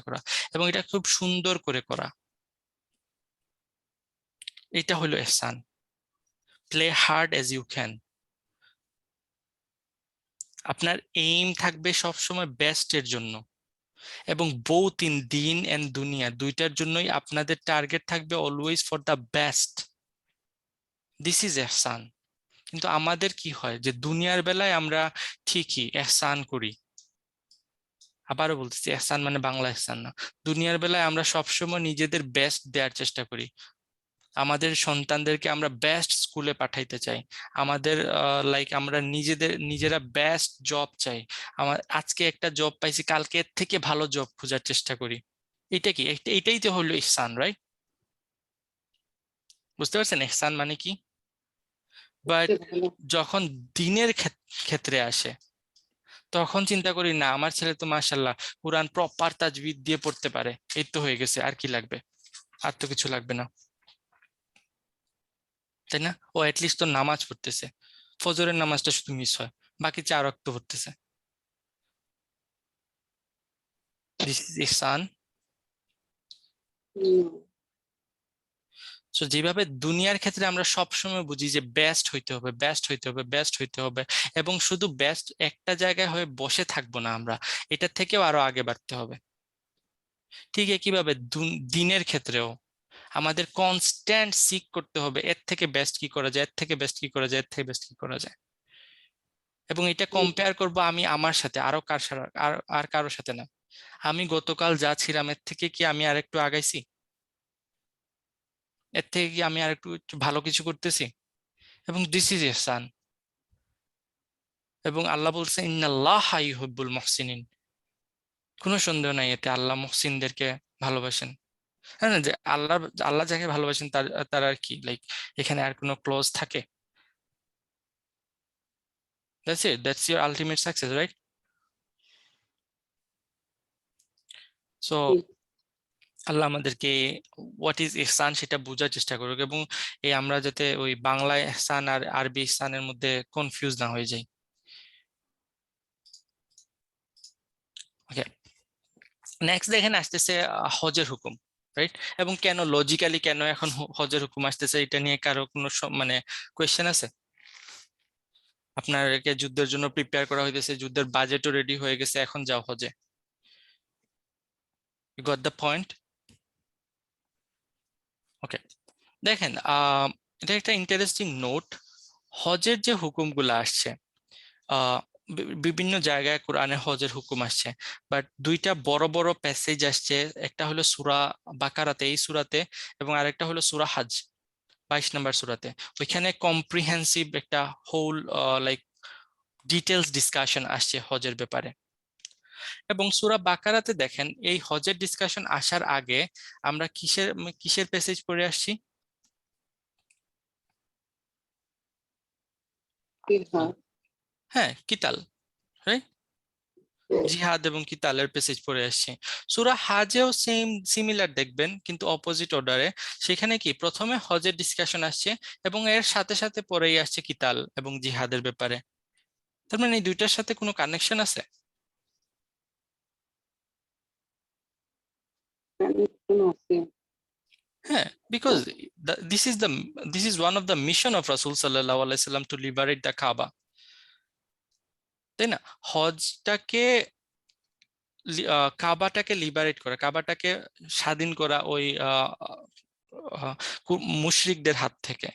করা এবং এটা খুব সুন্দর করে করা, এটা হলো ইহসান। Play hard as you can. আপনার এইম থাকবে সবসময় বেস্টের জন্য, এবং বোথ ইন দিন এন্ড দুনিয়া দুইটার জন্যই আপনাদের টার্গেট থাকবে always for the best. This is ইহসান। কিন্তু আমাদের কি হয় যে দুনিয়ার বেলায় আমরা ঠিকই ইহসান করি, আবারও বলতেছি ইহসান মানে বাংলা ইহসান না, দুনিয়ার বেলায় আমরা সবসময় নিজেদের বেস্ট দেওয়ার চেষ্টা করি। আমাদের সন্তানদেরকে আমরা বেস্ট স্কুলে পাঠাইতে চাই, আমাদের আমরা নিজেরা বেস্ট জব চাই। আজকে একটা জব পাইছি, কালকে এর থেকে ভালো জব খোঁজার চেষ্টা করি। এটা কি এটাই তো হলো ইহসান, রাইট? বুঝতে পারছেন ইহসান মানে কি? বাট যখন দিনের ক্ষেত্রে আসে তখন চিন্তা করি না আমার ছেলে তো মাশাআল্লাহ কুরআন প্রপার তাজবিদ দিয়ে পড়তে পারে, এই তো হয়ে গেছে, আর কি লাগবে? আর তো কিছু লাগবে না, তাই না? ও অ্যাটলিস্ট তো নামাজ পড়তেছে, ফজরের নামাজটা শুধু মিস হয়, বাকি 4 ওয়াক্ত পড়তেছে। This is Ihsan. সো যেভাবে দুনিয়ার ক্ষেত্রে আমরা সবসময় বুঝি যে বেস্ট হইতে হবে, বেস্ট হইতে হবে, বেস্ট হইতে হবে, এবং শুধু বেস্ট একটা জায়গায় হয়ে বসে থাকবো না, আমরা এটার থেকেও আরো আগে বাড়তে হবে। ঠিক একইভাবে দিনের ক্ষেত্রেও আমাদের কনস্ট্যান্ট সিক করতে হবে এর থেকে বেস্ট কি করা যায়, এর থেকে বেস্ট কি করা যায়, এর থেকে বেস্ট কি করা যায়। এবং এটা কম্পেয়ার করব আমি আমার সাথে, আরো আর কারোর সাথে না। আমি গতকাল যা ছিলাম এর থেকে কি আমি আর একটু আগাইছি? এর থেকে কি আমি আর একটু ভালো কিছু করতেছি? এবং দিস ইজ ইহসান। এবং আল্লাহ বলছে ইন্নাল্লাহা ইউহিব্বুল মুহসিনিন। কোনো সন্দেহ নাই এতে, আল্লাহ মুহসিনদেরকে ভালোবাসেন। হ্যাঁ না, যে আল্লাহ আল্লাহ যাকে ভালোবাসেন তার আর কি লাইক এখানে আর কোনো ক্লোজ থাকে? That's it. That's your ultimate success, right? So আল্লাহ আমাদেরকে হোয়াট ইজ ইহসান সেটা বোঝার চেষ্টা করুক, এবং এই আমরা যাতে ওই বাংলা ইহসান আর আরবি ইহসানের মধ্যে কনফিউজ না হয়ে যাই। ওকে, নেক্সট দেখেন আসতেছে হজের হুকুম, রাইট? এবং কেন লজিক্যালি কেন এখন হজের হুকুম আসতেছে, এটা নিয়ে কারো কোনো মানে কোয়েশ্চেন আছে? আপনাকে যুদ্ধের জন্য প্রিপেয়ার করা হইতেছে, যুদ্ধের বাজেটও রেডি হয়ে গেছে, এখন যাও হজে। You got the point? Okay, দেখেন এটা একটা ইন্টারেস্টিং নোট। হজের যে হুকুমগুলো আসছে, বিভিন্ন জায়গায় কোরআনে হজের হুকুম আসছে, বাট দুইটা বড় বড় প্যাসেজ আসছে। একটা হলো সূরা বাকারাতে, এই সূরাতে, এবং আরেকটা হলো সূরা হজ 22 নম্বর সূরাতে। ওইখানে কম্প্রিহেন্সিভ একটা হোল লাইক ডিটেলস ডিসকাশন আসছে হজের ব্যাপারে। এবং সূরা বাকারাতে দেখেন এই হজের ডিসকাশন আসার আগে আমরা কিসের কিসের প্যাসেজ পড়ে আসছি? হ্যাঁ, কিতাল, রাইট? জিহাদ এবং কিতালের প্যাসেজ পড়ে আসছে। সূরা হাজেও সিমিলার দেখবেন, কিন্তু অপোজিট অর্ডারে। সেখানে কি প্রথমে হজের ডিসকাশন আসছে এবং এর সাথে সাথে পরেই আসছে কিতাল এবং জিহাদের ব্যাপারে। তার মানে এই দুইটার সাথে কোনো কানেকশন আছে? হ্যাঁ, because this is one of the mission of Rasul sallallahu alaihi wasallam to liberate the Kaaba, তাই না? হজটাকে কাবাটাকে লিবারেট করা, কাবাটাকে স্বাধীন করা ওই মুশরিকদের হাত থেকে,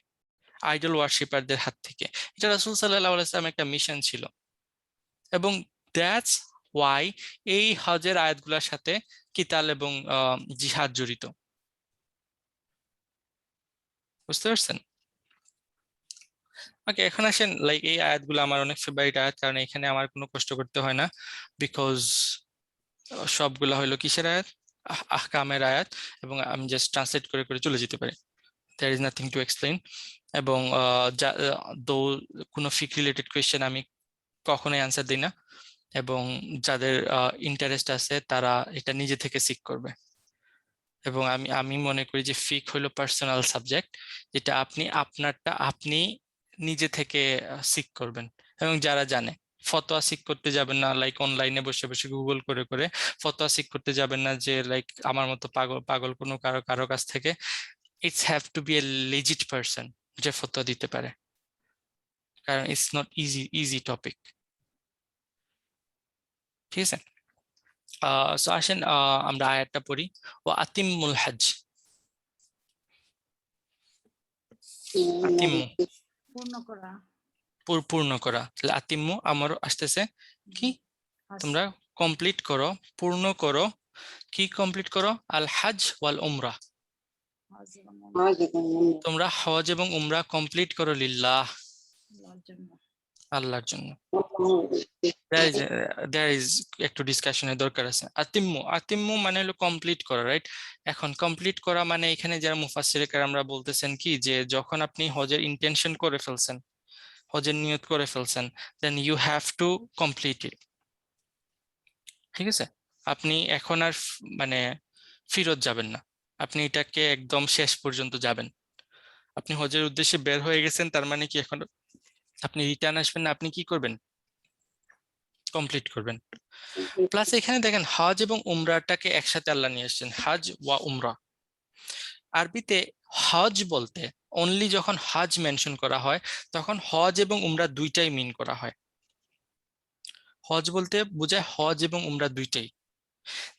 আইডল ওয়ার্শিপারদের হাত থেকে। এটা রাসূল সাল্লাল্লাহু আলাইহি ওয়াসাল্লাম একটা মিশন ছিল, এবং দ্যাটস ওয়াই এই হজের আয়াতগুলোর সাথে কিতাল এবং জিহাদ জড়িত। বুঝতে পারছেন? ওকে, এখন আসেন লাইক এই আয়াতগুলো আমার অনেক ফেভারিট আয়াত, কারণ এখানে আমার কোনো কষ্ট করতে হয় না, বিকজ সবগুলা হলো কিসের আয়াত? আহকামের আয়াত, এবং আমি জাস্ট ট্রান্সলেট করে করে চলে যেতে পারি। there is nothing to explain। এবং কোনো ফিক রিলেটেড কোয়েশ্চেন আমি কখনোই অ্যান্সার দিই না, এবং যাদের ইন্টারেস্ট আছে তারা এটা নিজে থেকে সিক করবে। এবং আমি মনে করি যে ফিক হলো পার্সোনাল সাবজেক্ট, যেটা আপনি আপনারটা আপনি নিজে থেকে সিক করবেন। এবং যারা জানে, ফতোয়া সিক করতে যাবেন না লাইক অনলাইনে বসে বসে গুগল করে করে। ফতোয়া সিক করতে যাবেন না যে লাইক আমার মতো পাগল পাগল কোনো কারো কাছ থেকে। It's have to be a legit person যে ফতোয়া দিতে পারে, কারণ ইটস নট ইজি টপিক। ঠিক আছে, সো আসেন আমরা আয়াতটা পড়ি। ও আতিমুল হজ, আতিম্মু পূর্ণ করা। পূর্ণ করা। তাহলে আতিম্মু আমার আসতেছে কি? হজ। তোমরা কমপ্লিট করো, পূর্ণ করো। কি কমপ্লিট করো? আল হজ ওয়াল উমরা। হজ এবং উমরা তোমরা হজ এবং উমরা কমপ্লিট করো লিল্লাহ, আল্লাহর জন্য। আল্লাহর জন্য। there is একটু ডিসকাশনের দরকার আছে। আতিম্মু মানে হলো কমপ্লিট করা, রাইট? এখন কমপ্লিট করা মানে এখানে যারা মুফাসসির আমরা বলতেছেন কি, যে যখন আপনি হজের ইন্টেনশন করে ফেলছেন, হজের নিয়ত করে ফেলছেন, then you have to complete it. ঠিক আছে, আপনি এখন আর মানে ফিরত যাবেন না, আপনি এটাকে একদম শেষ পর্যন্ত যাবেন। আপনি হজের উদ্দেশ্যে বের হয়ে গেছেন, তার মানে কি এখন আপনি রিটার্ন আসবেন না, আপনি কি করবেন? কমপ্লিট করবেন। প্লাস এখানে দেখেন হজ এবং উমরাটাকে একসাথে আল্লাহ নিয়ে এসেছেন, হজ ওয়া উমরা। আরবিতে হজ বলতে অনলি যখন হজ মেনশন করা হয় তখন হজ এবং উমরা দুইটাই মিন করা হয়। হজ বলতে বোঝায় হজ এবং উমরা দুইটাই।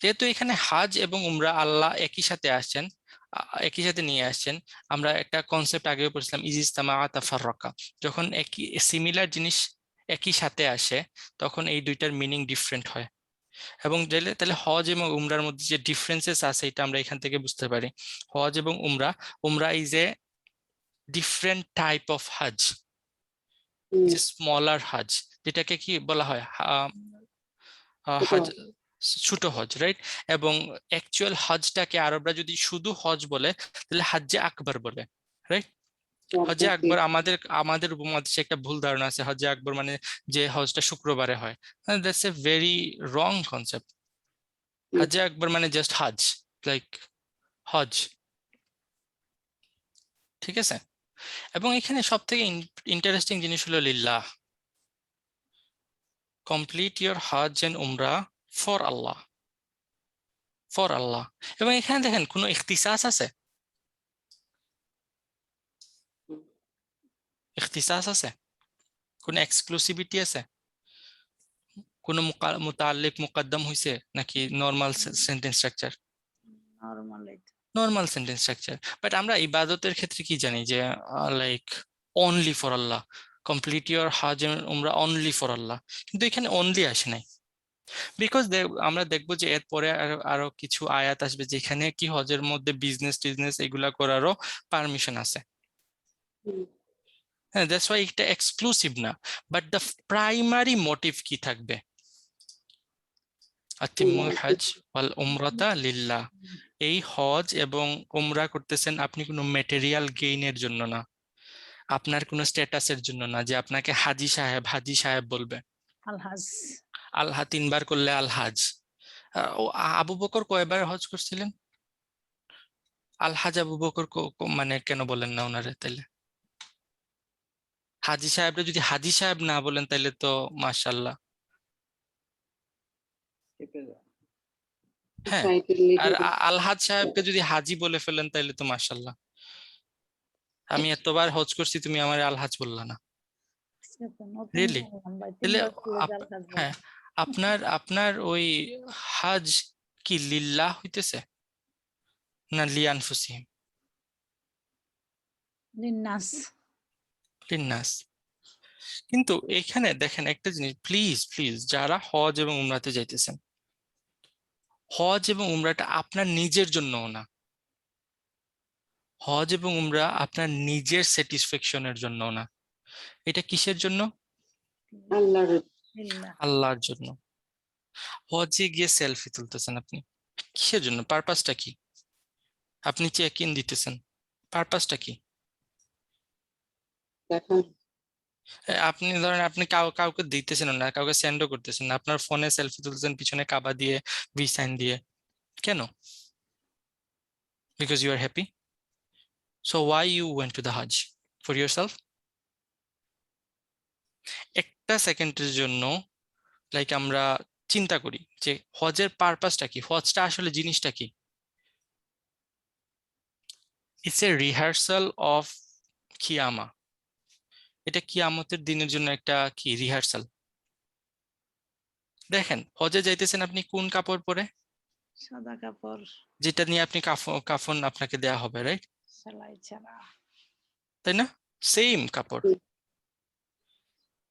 যেহেতু এখানে হজ এবং উমরা আল্লাহ একই সাথে আসছেন, একই সাথে নিয়ে আসছেন, আমরা একটা কনসেপ্ট আগেও পড়ছিলাম ইজিস্তামা তাফাররাকা, যখন একই সিমিলার জিনিস একই সাথে আসে তখন এই দুইটার মিনিং ডিফারেন্ট হয়। এবং তাহলে হজ এবং উমরার মধ্যে যে ডিফারেন্সেস আছে এটা আমরা এখান থেকে বুঝতে পারি। হজ এবং উমরা, উমরা is a different type of হজ, হুম, যে স্মলার হজ, যেটাকে কি বলা হয় ছোট হজ, ছোট হজ, রাইট? এবং অ্যাকচুয়াল হজটাকে আরবরা যদি শুধু হজ বলে তাহলে হাজ্জে আকবর বলে, রাইট? হজে আকবর আমাদের আমাদের উপমহাদেশে একটা ভুল ধারণা আছে, হজে আকবর মানে যে হজটা শুক্রবারে হয়। That's a very wrong concept. হজে আকবর মানে জাস্ট হজ, লাইক হজ, ঠিক আছে? এবং এখানে সব থেকে ইন্টারেস্টিং জিনিস হলো লিল্লাহ, কমপ্লিট ইউর হজ এন্ড উমরা ফর আল্লাহ, ফর আল্লাহ। এবং এখানে দেখেন কোনো ইখতিসাস আছে, ইখতিসাস আছে, কোনো এক্সক্লুসিভিটি আছে, কোনো মুতাল্লিক মুকদ্দম হইছে নাকি normal sentence structure? Normal normal sentence structure. But আমরা ইবাদতের ক্ষেত্রে কি জানি যে like only for Allah, complete your Hajj and Umrah only for Allah, কিন্তু এখানে অনলি আসে নাই। বিকজ আমরা দেখবো যে এরপরে আরো কিছু আয়াত আসবে যেখানে কি হজের মধ্যে বিজনেস টিজনেস এগুলা করারও পারমিশন আছে। হ্যাঁ, দ্যাটস ওয়াই এটা এক্সক্লুসিভ না, বাট দ্য প্রাইমারি মোটিভ কি থাকবে? আতিমুল হজ ওয়াল উমরাতা লিল্লাহ। এই হজ এবং উমরা করতেছেন আপনি কোনো ম্যাটেরিয়াল গেইনের জন্য না, আপনার কোনো স্ট্যাটাসের জন্য না, যে আপনাকে হাজি সাহেব হাজি সাহেব বলবে। আলহাজ আল্লাহ 3 বার করলে আলহাজ। ও আবু বকর কয়বার হজ করছিলেন? আলহাজ আবু বকর মানে কেন বলেন না ওনারে? তাইলে হাজি সাহেবরা যদি হাজি সাহেব না বলেন তাইলে তো মাশাআল্লাহ। হ্যাঁ, আর আলহাজ সাহেবকে যদি হাজি বলে ফেলেন তাইলে তো মাশাআল্লাহ। আমি এতবার হজ করছি তুমি আমার আলহাজ বললা না, রিয়েলি? তাহলে হ্যাঁ, আপনার আপনার ওই হাজ কি লিল্লাহ হইতেছে না লিয়ানফুসিহিম? লিন্নাস লিন্নাস। কিন্তু এখানে দেখেন একটা জিনিস, প্লিজ প্লিজ, যারা হজ এবং উমরাতে যাইতেছেন, হজ এবং উমরাটা আপনার নিজের জন্যও না, হজ এবং উমরা আপনার নিজের স্যাটিসফ্যাকশনের জন্য না, এটা কিসের জন্য? আল্লাহর লিল্লাহ আল্লাহর জন্য। হজে গিয়ে সেলফি তুলতেছেন আপনি, কিসের জন্য? পারপাসটা কি? আপনি চেক ইন দিতেছেন, পারপাসটা কি? দেখান। আপনি ধরেন আপনি কাউকে দিতেছেন না, কাউকে সেন্ডও করতেছেন না, আপনার ফোনে সেলফি তুলতেছেন পিছনে কাবা দিয়ে, ভি সাইন দিয়ে, কেন? Because you are happy. So why you went to the Hajj? For yourself? একটা সেকেন্ডের জন্য লাইক আমরা চিন্তা করি যে হজের পারপাসটা কি, হজটা আসলে জিনিসটা কি? ইটস এ রিহার্সাল অফ কিয়ামা। এটা কিয়ামতের দিনের জন্য একটা কি রিহার্সাল। দেখেন হজে যাইতেছেন আপনি কোন কাপড় পরে? সাদা কাপড় যেটা নিয়ে আপনি কাফন আপনাকে দেয়া হবে, রাইট? সেলাই ছাড়া তাই না? সেম কাপড়।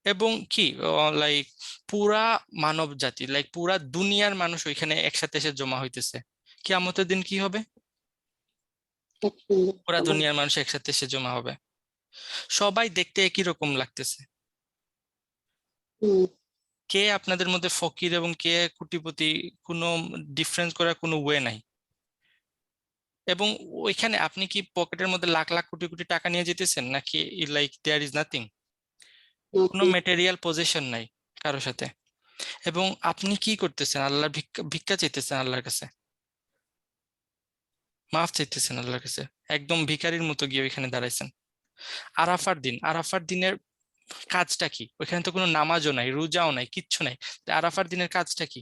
এবং কি লাইক পুরা মানব জাতি, লাইক পুরা দুনিয়ার মানুষ ওইখানে একসাথে এসে জমা হইতেছে। কিয়ামতের দিন কি হবে? পুরা দুনিয়ার মানুষ একসাথে এসে জমা হবে, সবাই দেখতে একই রকম লাগতেছে। কে আপনাদের মধ্যে ফকির এবং কে কোটিপতি কোনো ডিফারেন্স করার কোনো ওয়ে নাই। এবং ওইখানে আপনি কি পকেটের মধ্যে লাখ লাখ কোটি কোটি টাকা নিয়ে যেতেছেন নাকি লাইক দেয়ার ইজ নাথিং, কোনো ম্যাটেরিয়াল পজিশন নাই কারোর সাথে। এবং আপনি কি করতেছেন? আল্লাহর ভিক্ষা ভিক্ষা চাইতেছেন আল্লাহর কাছে, মাফ চাইতেছেন আল্লাহর কাছে, একদম ভিখারির মতো গিয়ে ওইখানে দাঁড়াইছেন। আরাফার দিন, আরাফার দিনের কাজটা কি? ওইখানে তো কোনো নামাজও নাই, রোজাও নাই, কিচ্ছু নাই। আরাফার দিনের কাজটা কি?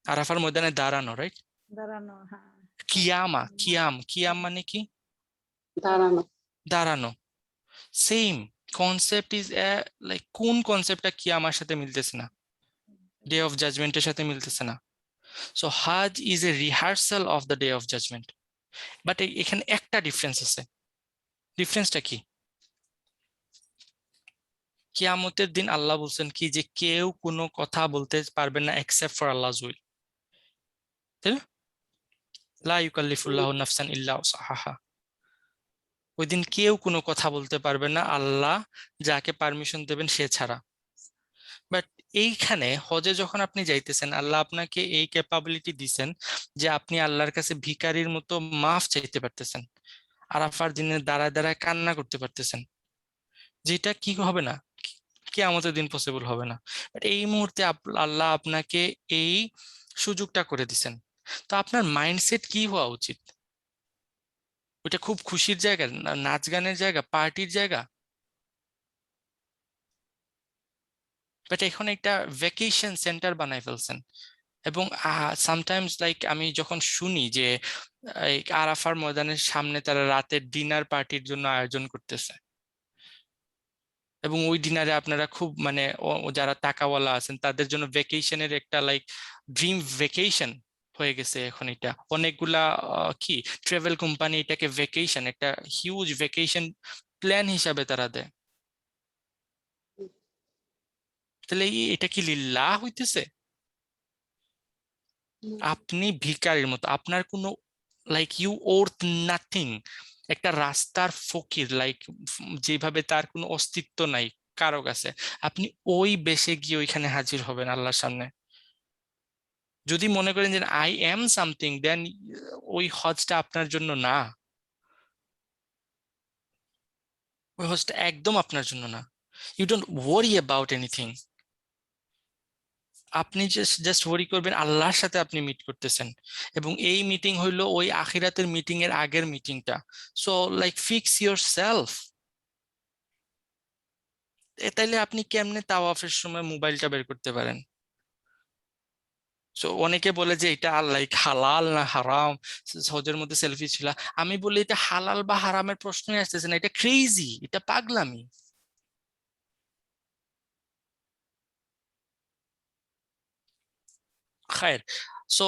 আরাফার ময়দানে দাঁড়ানো, রাইট? দাঁড়ানো, হ্যাঁ। কিয়াম মানে কি? দাঁড়ানো। দাঁড়ানো। সেম কনসেপ্ট ইজ লাইক কোন কনসেপ্টটা কিয়ামার সাথে মিলতেছে না, ডে অফ জাজমেন্টের সাথে মিলতেছে না। So Hajj is a rehearsal of the day of judgement. But এখানে একটা ডিফারেন্স আছে। ডিফারেন্সটা কি? কিয়ামতের দিন আল্লাহ বলছেন কি যে কেউ কোনো কথা বলতে পারবে না এক্সেপ্ট ফর আল্লাহর উইল, তাই না? লা ইউকাল্লিফুল্লাহু নাফসান ইল্লা উসআহা। ওই দিন কেউ কোনো কথা বলতে পারবে না আল্লাহ যাকে পারমিশন দেবেন সে ছাড়া। বাট এইখানে হজে যখন আপনি যাইতেছেন, আল্লাহ আপনাকে এই ক্যাপাবিলিটি দিছেন যে আপনি আল্লাহর কাছে ভিখারির মতো মাফ চাইতে পারতেছেন, আরাফার দিনে দাঁড়ায় দাঁড়ায় কান্না করতে পারতেছেন, যেটা কি হবে না, কিয়ামতের দিন পসিবল হবে না। বাট এই মুহূর্তে আল্লাহ আপনাকে এই সুযোগটা করে দিছেন। তো আপনার মাইন্ডসেট কি হওয়া উচিত? ওইটা খুব খুশির জায়গা, নাচ গানের জায়গা, পার্টির জায়গা? বাট এখন একটা ভ্যাকেশন সেন্টার বানায় ফেলছেন। এবং সামটাইমস লাইক আমি যখন শুনি যে এই আরাফার ময়দানের সামনে তারা রাতের ডিনার পার্টির জন্য আয়োজন করতেছে, এবং ওই ডিনারে আপনারা খুব মানে যারা টাকাওয়ালা আছেন তাদের জন্য ভ্যাকেশনের একটা লাইক ড্রিম ভ্যাকেশন হয়ে গেছে এখন। এটা অনেকগুলা কি ট্রাভেল কোম্পানি এটাকে ভ্যাকেশন, একটা হিউজ ভ্যাকেশন প্ল্যান হিসাবে তারা দেয়। তাহলে এটা কি লিল্লাহ হইতেছে? আপনি ভিখারির মতো, আপনার কোনো লাইক ইউ ওর্থ নাথিং, একটা রাস্তার ফকির, লাইক যেভাবে তার কোনো অস্তিত্ব নাই কারো কাছে, আপনি ওই বেশে গিয়ে ওইখানে হাজির হবেন আল্লাহর সামনে। যদি মনে করেন যে আই এম সামথিং, দেন ওই হজটা আপনার জন্য না, ওই হজটা একদম আপনার জন্য না। You don't worry about anything. আপনি জাস্ট ওয়ারি করবেন আল্লাহর সাথে আপনি মিট করতেছেন, এবং এই মিটিং হইলো ওই আখিরাতের মিটিং এর আগের মিটিংটা। So like fix your self. তাইলে আপনি কেমনে তাওয়াফের সময় মোবাইলটা বের করতে পারেন? সো অনেকে বলে যে এটা লাইক হালাল না হারাম, হজের মধ্যে সেলফি ছিল। আমি বলি এটা হালাল বা হারামের প্রশ্নই আসতেছে না, এটা ক্রেজি, এটা পাগলামি। খায়ের। So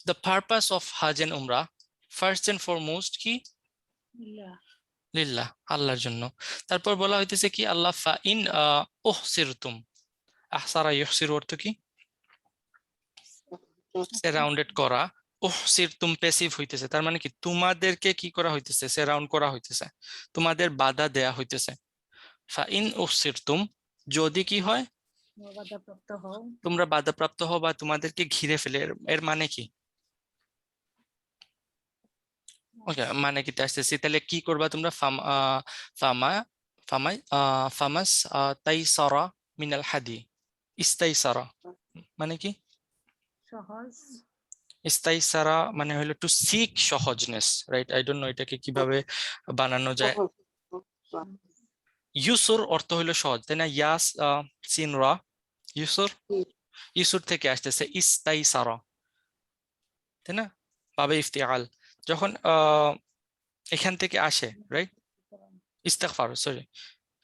the purpose of Hajj and Umrah, first and foremost কি? লিল্লাহ, আল্লাহর জন্য। তারপর বলা হইতেছে কি আল্লাহ ফা ইন উহসিরতুম, আহসারা ইহসির অর্থ কি? সারাউন্ডেড করা। উহসিরতুম প্যাসিভ হইতেছে, তার মানে কি তোমাদেরকে কি করা হইতেছে? সারাউন্ড করা হইতেছে, তোমাদের বাধা দেয়া হইতেছে। ফা ইন উহসিরতুম, যদি কি হয়? বাধাপ্রাপ্ত হও। তোমরা বাধাপ্রাপ্ত হও বা তোমাদেরকে ঘিরে ফেলে, এর মানে কি? ওকে, মানে কি আসতেছি, তাহলে কি করবা তোমরা? ফামা ফামাই ফামাস তাইসারা মিনাল হাদি। ইস্তাইসারা মানে কি? সহজ। ইস্তাইসারা মানে হলো টু সিক সহজনেস, রাইট? আই ডোন্ট নো এটাকে কিভাবে বানানো যায়। ইউসুর অর্থ হলো সহজ, তাই না? ইয়াস সিন রা, ইউসুর, ইউসুর থেকে আসতেছে ইস্তাইসারা, তাই না? বাবে ইফতিআল যখন এখান থেকে আসে, রাইট? ইস্তেগফার, সরি,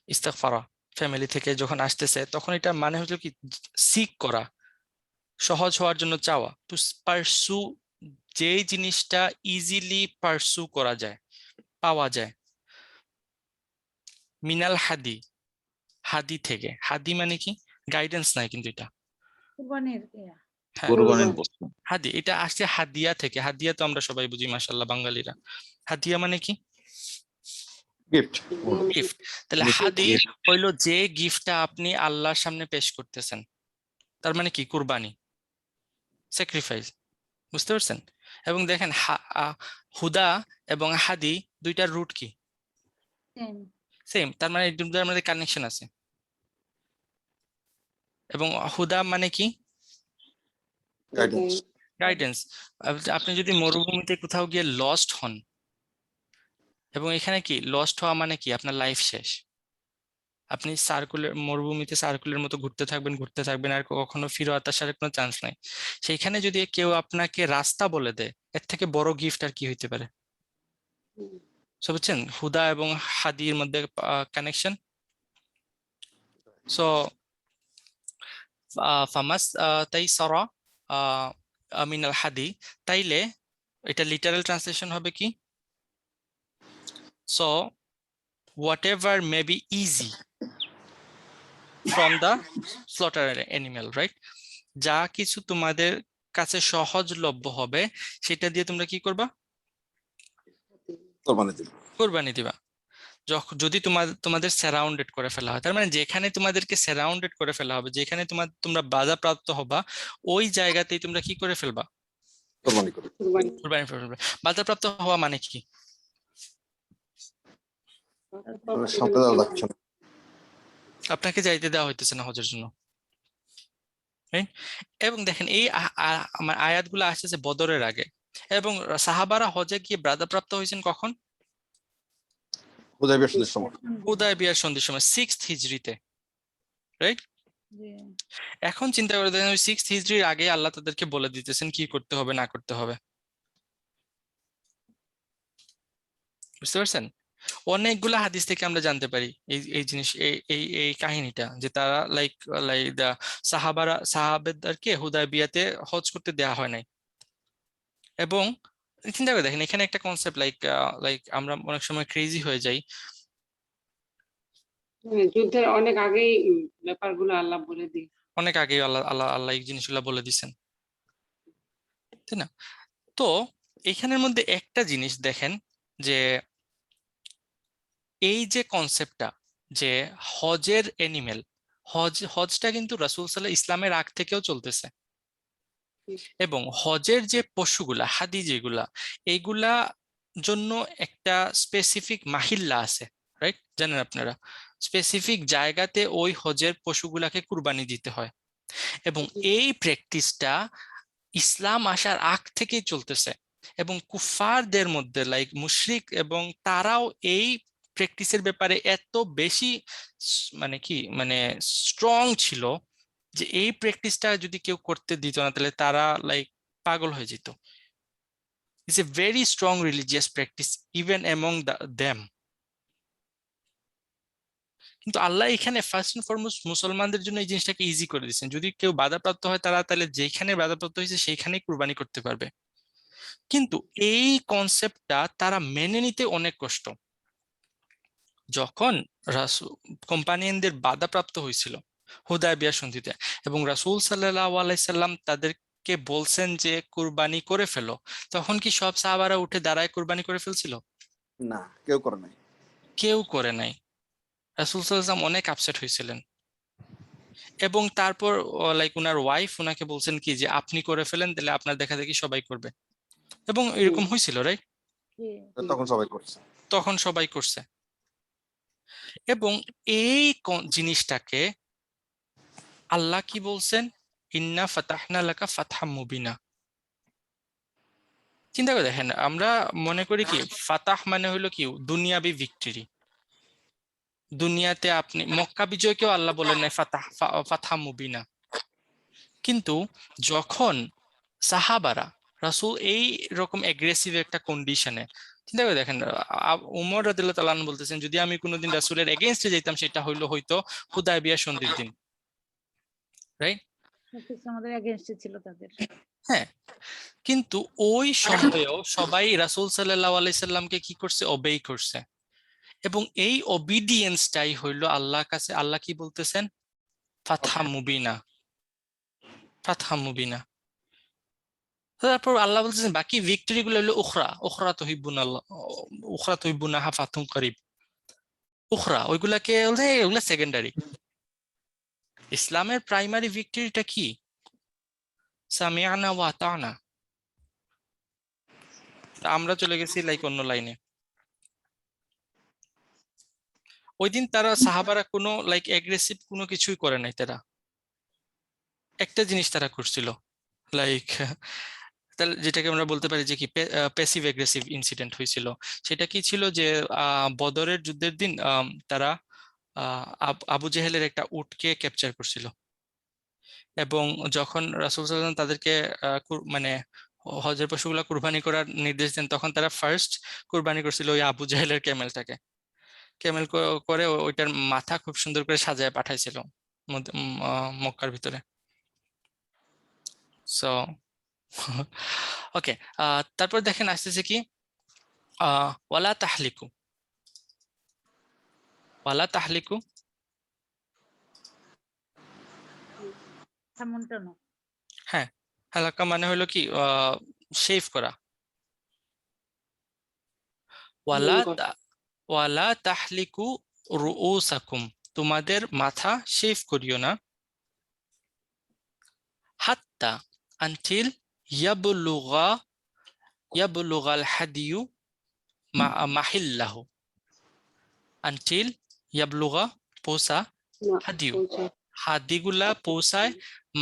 ইস্তেগফারা ফ্যামিলি থেকে যখন আসতেছে, তখন এটা মানে হলো কি সিক করা, সহজ হওয়ার জন্য চাওয়া, টু পারসু, যে জিনিসটা ইজিলি পারসু করা যায়, পাওয়া যায়। মিনাল হাদি, হাদি থেকে। হাদি মানে কি? গাইডেন্স নাই কিন্তু এটা। কুরবানির হ্যাঁ, কুরবানির বস্তু। হাদি, এটা আসছে হাদিয়া থেকে। হাদিয়া তো আমরা সবাই বুঝি মাশাআল্লাহ বাঙালিরা। হাদিয়া মানে কি? গিফট। গিফট। তাহলে হাদি হইলো যে গিফটটা আপনি আল্লাহর সামনে পেশ করতেছেন, তার মানে কি? কুরবানি, স্যাক্রিফাইস। বুঝতে পারছেন? এবং দেখেন হুদা এবং হাদি দুইটার রুট কি? সেম, তার মানে দুইটার মধ্যে কানেকশন আছে। এবং হুদা মানে কি? গাইডেন্স। আপনি যদি মরুভূমিতে কোথাও গিয়ে লস্ট হন, এবং এখানে কি লস্ট হওয়া মানে কি? আপনার লাইফ শেষ। আপনি সার্কুলার মরুভূমিতে সার্কুলের মতো ঘুরতে থাকবেন আর কখনো ফিরে আসার কোনো চান্স নাই। সেইখানে যদি কেউ আপনাকে রাস্তা বলে দেয়, এর থেকে বড় গিফট আর কি হইতে পারে? হুম, সো বুঝছেন হুদা এবং হাদির মধ্যে কানেকশন। সো ফামাস তাইসারা মিনাল হাদি, তাইলে এটা লিটারাল ট্রান্সলেশন হবে কি? So whatever may be easy from the slaughtered animal, right? যা কিছু তোমাদের কাছে সহজলভ্য হবে সেটা দিয়ে তোমরা কি করবা? কোরবানি দিল। কোরবানি দিবা। যদি তোমাদের সারাউন্ডেড করে ফেলা হয়, তার মানে যেখানে তোমাদেরকে সারাউন্ডেড করে ফেলা হবে, যেখানে তোমরা বাধাপ্রাপ্ত হবা, ওই জায়গাতেই তোমরা কি করে ফেলবা? কোরবানি করে। কুরবানি। কোরবানি করে ফেলবা। বাধাপ্রাপ্ত হওয়া মানে কি? সাথে যাওয়া যাচ্ছে না। আপনাকে যাইতে দেওয়া হইতেছে না হজের জন্য। এবং দেখেন এই আমার আয়াতগুলো আসতেছে বদরের আগে, এবং সাহাবারা হজে গিয়ে বাধাপ্রাপ্ত হয়েছেন কখন? হুদায়বিয়ার সন্ধির সময়। হুদায়বিয়ার সন্ধির সময় 6th হিজরিতে, রাইট? জি। এখন চিন্তা করে দেখেন ওই 6th হিজরির আগে আল্লাহ তাদেরকে বলে দিতেছেন কি করতে হবে না করতে হবে। বুঝতে পারছেন? অনেকগুলা হাদিস থেকে আমরা জানতে পারি এই জিনিস, এই কাহিনীটা, যে তারা সাহাবাদেরকে হুদায়বিয়াতে হজ করতে দেওয়া হয় নাই। এবং চিন্তা করে দেখেন এখানে একটা কনসেপ্ট আমরা অনেক সময় ক্রেজি হয়ে যাই। যুদ্ধের অনেক আগেই ব্যাপারগুলো আল্লাহ বলে দিই। অনেক আগে আল্লাহ এই জিনিসগুলো বলে দিচ্ছেন, তাই না? তো এখানের মধ্যে একটা জিনিস দেখেন, যে এই যে কনসেপ্টটা, যে হজের এনিমেল, হজটা কিন্তু রাসূল সাল্লাল্লাহু ইসলামের আগ থেকেও চলতেছে। এবং হজের যে পশুগুলা, হাদি যেগুলা, এইগুলা জন্য একটা স্পেসিফিক মাহিল্লা আছে, রাইট? জানেন আপনারা, স্পেসিফিক জায়গাতে ওই হজের পশুগুলাকে কুরবানি দিতে হয়। এবং এই প্র্যাকটিসটা ইসলাম আসার আগ থেকেই চলতেছে। এবং কুফারদের মধ্যে মুশরিক, এবং তারাও এই প্র্যাকটিসের ব্যাপারে এত বেশি মানে স্ট্রং ছিল যে এই প্র্যাকটিসটা যদি কেউ করতে দিত না তাহলে তারা পাগল হয়ে যেত। It's a very strong religious practice even among them. কিন্তু আল্লাহ এখানে ফার্স্ট এন্ড ফরমোস্ট মুসলমানদের জন্য এই জিনিসটাকে ইজি করে দিচ্ছেন। যদি কেউ বাধাপ্রাপ্ত হয় তারা তাহলে যেখানে বাধাপ্রাপ্ত হয়েছে সেইখানেই কুরবানি করতে পারবে। কিন্তু এই কনসেপ্টটা তারা মেনে নিতে অনেক কষ্ট। যখন কোম্পানিয়ানদের বাধাপ্রাপ্ত হয়েছিল হুদায়বিয়া সন্ধিতে, এবং রাসূল সাল্লাল্লাহু আলাইহি সাল্লাম তাদেরকে বলছেন যে কুরবানি করে ফেলো, তখন কি সব সাহাবারা উঠে দাঁড়ায় কুরবানি করে ফেলছিল? না, কেউ করে নাই। কেউ করে নাই। রাসূল সাল্লাল্লাহু আলাইহি সাল্লাম অনেক আপসেট হয়েছিলেন। এবং তারপর উনার ওয়াইফ উনাকে বলছেন কি যে আপনি করে ফেলেন, তাহলে আপনার দেখা দেখি সবাই করবে। এবং এরকম হয়েছিল, রাইট? জি। তখন সবাই করছে। তখন সবাই করছে। এবং এই জিনিসটাকে আল্লাহ কি বলছেন? ইন্না ফাতাহনা লাকা ফাতহাম মুবিনা। চিন্তা করে দেখেন, আমরা মনে করি কি ফাতাহ মানে হলো কি দুনিয়াবি ভিক্টরি। দুনিয়াতে আপনি মক্কা বিজয়কেও আল্লাহ বলেন নাই ফাতহাম মুবিনা। কিন্তু যখন সাহাবারা রাসূল এই রকম এগ্রেসিভ একটা কন্ডিশনে, চিন্তা করে দেখেন, উমর রাদিয়াল্লাহু তাআলা আনহু বলতেছেন যদি আমি কোনোদিন রাসূলের এগেইনস্টে যেতাম সেটা হয়তো হুদায়বিয়া সন্ধির দিন, রাইট? সবকিছু আমাদের এগেইনস্টে ছিল তাদের। হ্যাঁ, কিন্তু ওই সময়েও সবাই রাসূল সাল্লাল্লাহু আলাইহি সাল্লামকে কি করছে? ওবেই করছে। এবং এই ওবিডিয়েন্সটাই হইলো আল্লাহর কাছে, আল্লাহ কি বলতেছেন? ফাতহাম মুবিনা, ফাতহাম মুবিনা। তারপর আল্লাহ বলতেছেন বাকি ভিক্টরি গুলো হলো উখরা তুহিব্বুনাহা ফাতহুম করিব। উখরা ওইগুলাকে ওগুলা সেকেন্ডারি। ইসলামের প্রাইমারি ভিক্টরিটা কি? সামিআনা ওয়া আতানা। আমরা চলে গেছি অন্য লাইনে। ওই দিন তারা সাহাবারা কোনো এগ্রেসিভ কোনো কিছুই করে নাই। তারা একটা জিনিস তারা করছিল, যেটাকে আমরা বলতে পারি যে কি প্যাসিভ এগ্রেসিভ ইনসিডেন্ট হয়েছিল। সেটা কি ছিল? যে বদরের যুদ্ধের দিন তারা আবু জেহেলের একটা উটকে ক্যাপচার করছিল, এবং যখন রাসূল সাল্লাল্লাহু আলাইহি ওয়াসাল্লাম তাদেরকে মানে হজের পশুগুলা কুরবানি করার নির্দেশ দেন, তখন তারা ফার্স্ট কুরবানি করছিল ওই আবু জেহেলের ক্যামেলটাকে। ক্যামেল করে ওইটার মাথা খুব সুন্দর করে সাজায় পাঠাইছিল মক্কার ভিতরে। সো ওকে, তারপর দেখেন আসতেছে কি ওয়ালা তাহলিকু। ওয়ালা তাহলিকু তেমনটা না। হ্যাঁ, হালাকা মানে হলো কি শেভ করা। ওয়ালা ওয়ালা তাহলিকু রুউসাকুম, তোমাদের মাথা শেভ করিও না। হাত্তা আনটিল ইয়াবলুগাল হাদিয়ু মাহিল্লাহু। আনটিল ইয়াবলুগা পৌঁছা, হাদিয়ু হাদিগুলা পৌঁছায়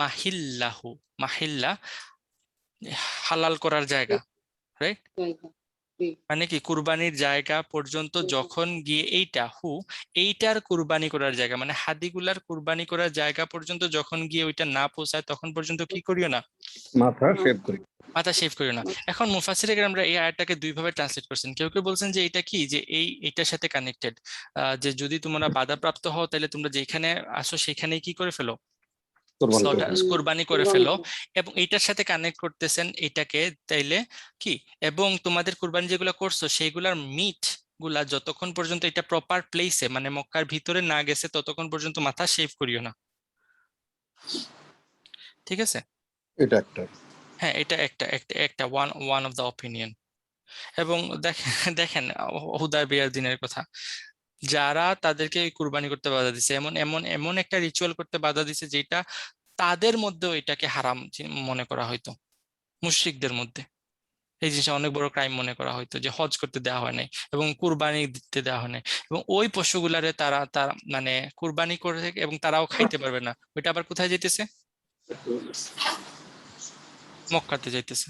মাহিল্লাহু, মাহিল্লা হালাল করার জায়গা, রাইট? মানে কি কুরবানির জায়গা পর্যন্ত যখন গিয়ে এইটার কুরবানি করার জায়গা, মানে হাদিগুলার কুরবানি করার জায়গা পর্যন্ত যখন গিয়ে ওইটা না পৌঁছায় তখন পর্যন্ত কি করিও না? মাথা শেভ করি। মাথা শেভ করিও না। এখন মুফাসসিরে কেরামরা এই আয়াতটাকে দুই ভাবে ট্রান্সলেট করছেন। কেউ কেউ বলছেন যে এটা কি, যে এইটার সাথে কানেক্টেড, যে যদি তোমরা বাধাপ্রাপ্ত হও তাহলে তোমরা যেখানে আসো সেখানেই কি করে ফেলো, কোরবানি করে ফেলো, এবং এইটার সাথে কানেক্ট করতেছেন এটাকে তাইলে কি, এবং তোমাদের কুরবানি যেগুলো করছো সেইগুলার মিট গুলা যতক্ষণ পর্যন্ত এটা প্রপার প্লেসে মানে মক্কার ভিতরে না গেছে ততক্ষণ পর্যন্ত মাথা শেভ করিও না। ঠিক আছে, এটা একটা। হ্যাঁ এটা একটা ওয়ান অফ দ্য অপিনিয়ন। এবং দেখেন হুদায়বিয়ার দিনের কথা, যারা তাদেরকে কুরবানি করতে বাধা দিছে, এমন এমন এমন একটা রিচুয়াল করতে বাধা দিছে যেটা তাদের মধ্যেও এটাকে হারাম মনে করা হয়তো, মুশরিকদের মধ্যে এই জিনিসটা অনেক বড় ক্রাইম মনে করা হয়তো, যে হজ করতে দেওয়া হয় নাই এবং কুরবানি দিতে দেওয়া হয় নাই, এবং ওই পশুগুলারে তারা মানে কুরবানি করে এবং তারাও খাইতে পারবে না। ওইটা আবার কোথায় যাইতেছে? মক্কাতে যাইতেছে।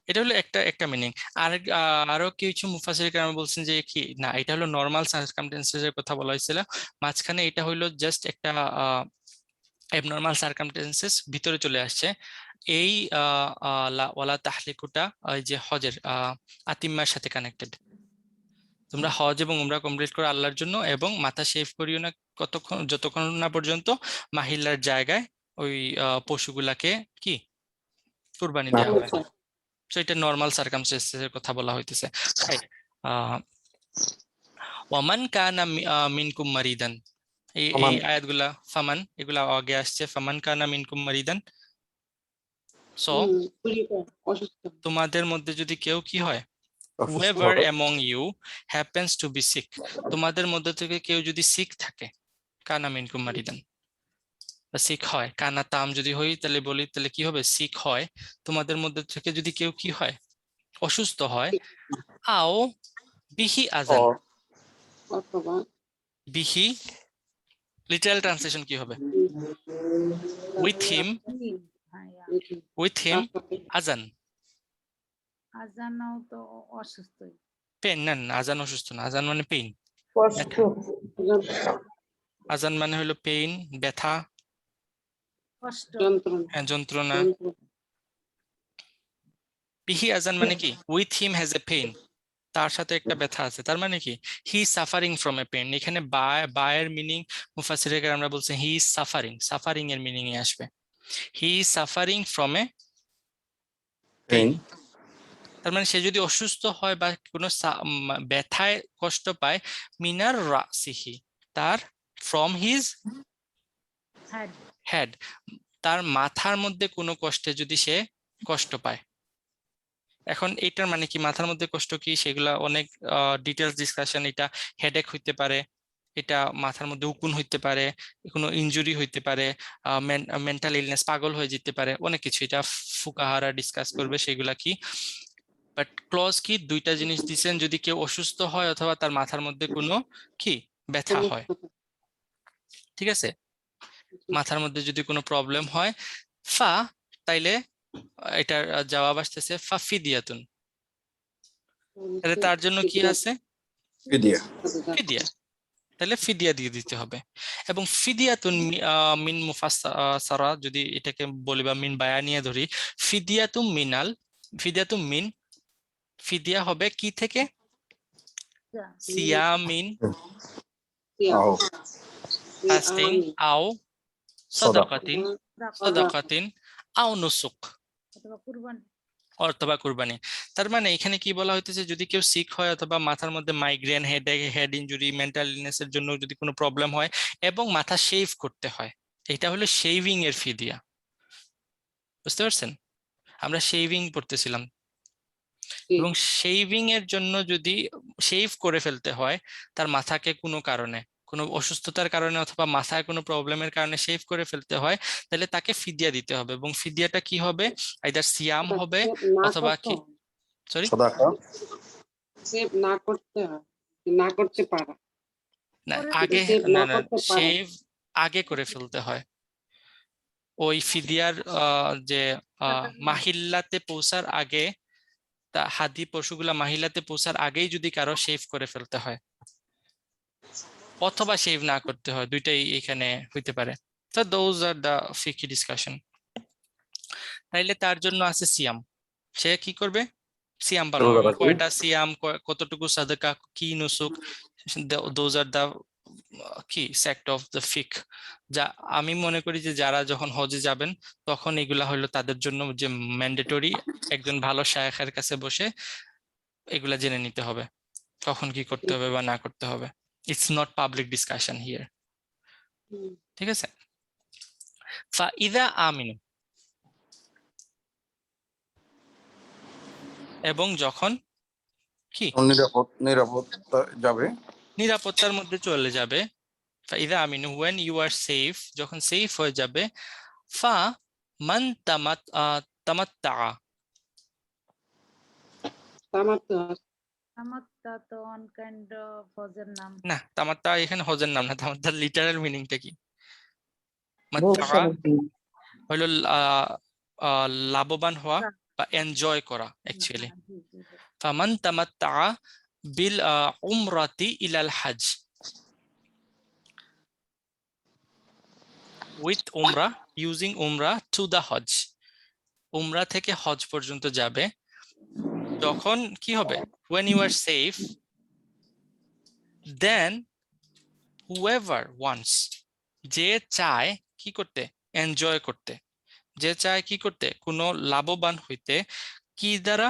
এটা হলো একটা মিনিং। আরো কিছু মুফাসসির কেরাম বলছেন যে কি না, এটা হলো নর্মাল সার্কামস্টেন্সেস এর কথা বলা হয়েছিল, মাঝখানে এটা হইলো জাস্ট একটা এবনর্মাল সার্কামস্টেন্সেস ভিতরে চলে আসছে। এই ওয়ালা তাহলিকুটা ওই যে হজের আতিম্মার সাথে কানেক্টেড। তোমরা হজ এবং উমরা কমপ্লিট করো আল্লাহর জন্য, এবং মাথা শেভ করিও না যতক্ষণ না পর্যন্ত মাহিল্লার জায়গায় ওই পশুগুলাকে কি কুরবানি দেওয়া হয়। তো এটা নর্মাল সার্কামস্টেন্সেস এর কথা বলা হইতেছে। ওয়ামান কানা মিনকুম মারিদান, এই আয়াতগুলা ফামান এগুলা আগে আসছে, ফামান কানা মিনকুম মারিদান। সো তোমাদের মধ্যে যদি কেউ কি হয়, whoever among you happens to be sick, তোমাদের মধ্যে থেকে কেউ যদি সিক থাকে, কানা মিনকুম মারিদান সিক হয়, কানা তাম যদি হই তাহলে বলি তাহলে কি হবে, সিক হয়, তোমাদের মধ্যে থেকে যদি কেউ কি হয় অসুস্থ হয়, আও বিহি আজান, বিহি লিটারাল ট্রান্সলেশন কি হবে, with him আজান। আজানও তো অসুস্থই। পেন না, আজান অসুস্থ না, আজান মানে পেইন, আজান মানে হলো পেইন, ব্যথা, কষ্ট, হ্যাঁ যন্ত্রণা। বিহি আজান মানে কি, with him has a pain, তার সাথে একটা ব্যথা আছে, তার মানে কি হি সাফারিং ফ্রম এ পেইন। এখানে বায়ের মিনিং মুফাসসিরে কেরামরা বলছেন হি ইজ সাফারিং, সাফারিং এর মিনিং এ আসবে, he is suffering from a pain. তার মানে সে যদি অসুস্থ হয় বা কোনো ব্যথায় কষ্ট পায়, মিনার রাসিহি, তার ফ্রম হিজ হেড, তার মাথার মধ্যে কোনো কষ্টে যদি সে কষ্ট পায়। এখন এটার মানে কি, মাথার মধ্যে কষ্ট কি সেগুলা অনেক ডিটেলস ডিসকাশন। এটা হেডেক হইতে পারে, এটা মাথার মধ্যে উকুন হইতে পারে, কোনো ইনজুরি হইতে পারে, মেন্টাল ইলনেস, পাগল হয়ে যেতে পারে, অনেক কিছু। এটা ফুকাহারা ডিসকাস করবে সেগুলা কি। বাট ক্লজ কি, দুইটা জিনিস দিচ্ছেন, যদি কেউ অসুস্থ হয় অথবা তার মাথার মধ্যে কোনো কি ব্যথা হয়, ঠিক আছে, মাথার মধ্যে যদি কোনো প্রবলেম হয়, ফা, তাইলে এটার জবাব আসতেছে ফাফিদিয়াতুন, তাহলে তার জন্য কি আছে, ফিদিয়া। তাহলে ফিদিয়া দিয়ে দিতে হবে। এবং ফিদিয়াতুন মিন মুফাসসারা যদি এটাকে বলি বা মিন বায়ানিয়া ধরি, ফিদিয়াতুম মিন ফিদিয়া হবে কি থেকে? সিয়ামিন, আও ফাস্টিং, আও সাদাকাতিন, সাদাকাতিন, আও নুসুক, অথবা কুরবানি। অথবা কুরবানি। তার মানে এখানে কি বলা হইতেছে, যদি কেউ সিক হয় অথবা মাথার মধ্যে মাইগ্রেন, হেড ইনজুরি, মেন্টাল ইলনেসের জন্য যদি কোনো প্রবলেম হয় এবং মাথা শেভ করতে হয়, এটা হলো শেভিং এর ফিদিয়া। বুঝতে পারছেন? আমরা শেভিং পড়তেছিলাম, এবং শেভিং এর জন্য যদি শেভ করে ফেলতে হয় তার মাথাকে কোনো কারণে, কোনো অসুস্থতার কারণে অথবা মাথায় কোনো প্রবলেমের কারণে শেভ করে ফেলতে হয়, তাহলে তাকে ফিদিয়া দিতে হবে। এবং ফিদিয়াটা কি হবে? আইদার সিয়াম হবে না অথবা করতে কি, হয়, সরি, সাদাকা সেভ না করতে হয়, না করতে পারা, না করে আগে, সেভ না না না করতে পারা। শেভ আগে করে ফেলতে হয়। ওই ফিদিয়ার যে মাহিল্লাতে পৌঁছার আগে, তা হাদি পশুগুলা মাহিল্লাতে পৌঁছার আগেই যদি কারো শেভ করে ফেলতে হয় অথবা শেভ না করতে হয়, দুইটাই এখানে হইতে পারে। তো দোজ আর দা ফিকি ডিসকাশন। তাইলে তার জন্য আছে সিয়াম, সে কি করবে? সিয়াম পালন রোজা করবে। রাখবে। কয়টা সিয়াম, কতটুকু সাদাকা, কি নুসুক, দোজ আর দা কি সেক্ট অফ দ্য ফিক। যা আমি মনে করি যে যারা যখন হজে যাবেন তখন এগুলা হলো তাদের জন্য যে ম্যান্ডেটরি, একজন ভালো শায়েখের কাছে বসে এগুলা জেনে নিতে হবে কখন কি করতে হবে বা না করতে হবে। It's not public discussion here. ঠিক আছে? ফাইদা আমিনু, এবং যখন কি নিরাপত্তা যাবে। নিরাপত্তার মধ্যে চলে যাবে। ফাইদা আমিনু, when you are safe, যখন সেফ হয়ে যাবে। ফা মান তামাত্তা, তামাত্তা তো অন কাইন্ড অফ হজের নাম। না তামাত্তা এখানে হজের নাম না, তামাত্তার লিটারাল মিনিংটা কি? মাত্তা হলো লাভবান হওয়া বা এনজয় করা অ্যাকচুয়ালি। জি, জি, জি। ফামান তামাত্তা বিল উমরাতি ইলাল হজ, উইথ উমরা, ইউজিং উমরা টু দা হজ, উমরা থেকে হজ পর্যন্ত যাবে। যখন কি হবে? when you are safe, then whoever wants, যে চায় কি করতে? এনজয় করতে। যে চায় কি করতে? কোনো লাভবান হইতে, কি দ্বারা?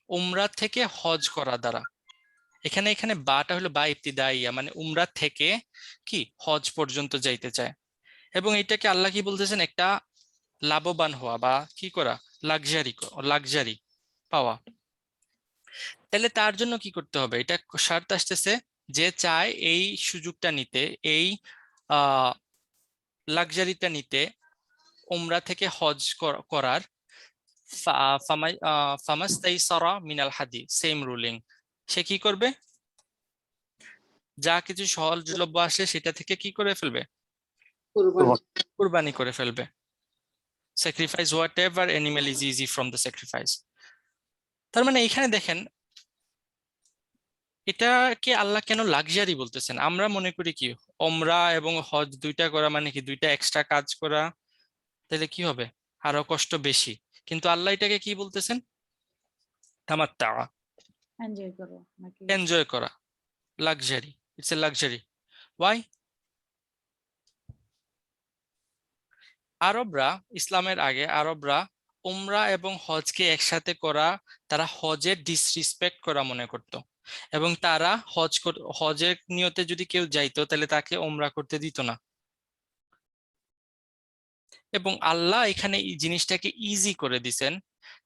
উমরা থেকে হজ করা দ্বারা। এখানে এখানে বাটা হলো বা ইবতিদাইয়া, মানে উমরা থেকে কি হজ পর্যন্ত যাইতে চায়। এবং এটাকে আল্লাহ কি বলতেছেন? একটা লাভবান হওয়া বা কি করা, লাক্সারি পাওয়া। তাহলে তার জন্য কি করতে হবে? এটা শর্ত আসতেছে, যে চায় এই সুযোগটা নিতে, এই লাক্সারিটা নিতে, উমরা থেকে হজ করার, ফামাস্তাইসারা মিনাল হাদি, সেম রুলিং, সে কি করবে? যা কিছু সহজলভ্য আসে সেটা থেকে কি করে ফেলবে? কুরবানি করে ফেলবে। Sacrifice what ever animal is easy from the sacrifice. তার মানে এখানে দেখেন, এটাকে আল্লাহ কেন লাক্সারি বলতেছেন? আমরা মনে করি কি ওমরা এবং হজ দুইটা করা মানে কি দুইটা এক্সট্রা কাজ করা, তাহলে কি হবে? আরো কষ্ট বেশি। কিন্তু আল্লাহ এটাকে কি বলতেছেন? তামাত্তা, এনজয় করো নাকি? এনজয় করা, luxury, it's a luxury. Why? আরবরা, ইসলামের আগে আরবরা উমরা এবং হজকে একসাথে করা, তারা হজের ডিসরিসপেক্ট করা মনে করত, এবং তারা হজের নিয়তে যদি কেউ যাইতো তাহলে তাকে উমরা করতে দিত না। এবং আল্লাহ এখানে এই জিনিসটাকে ইজি করে দিছেন।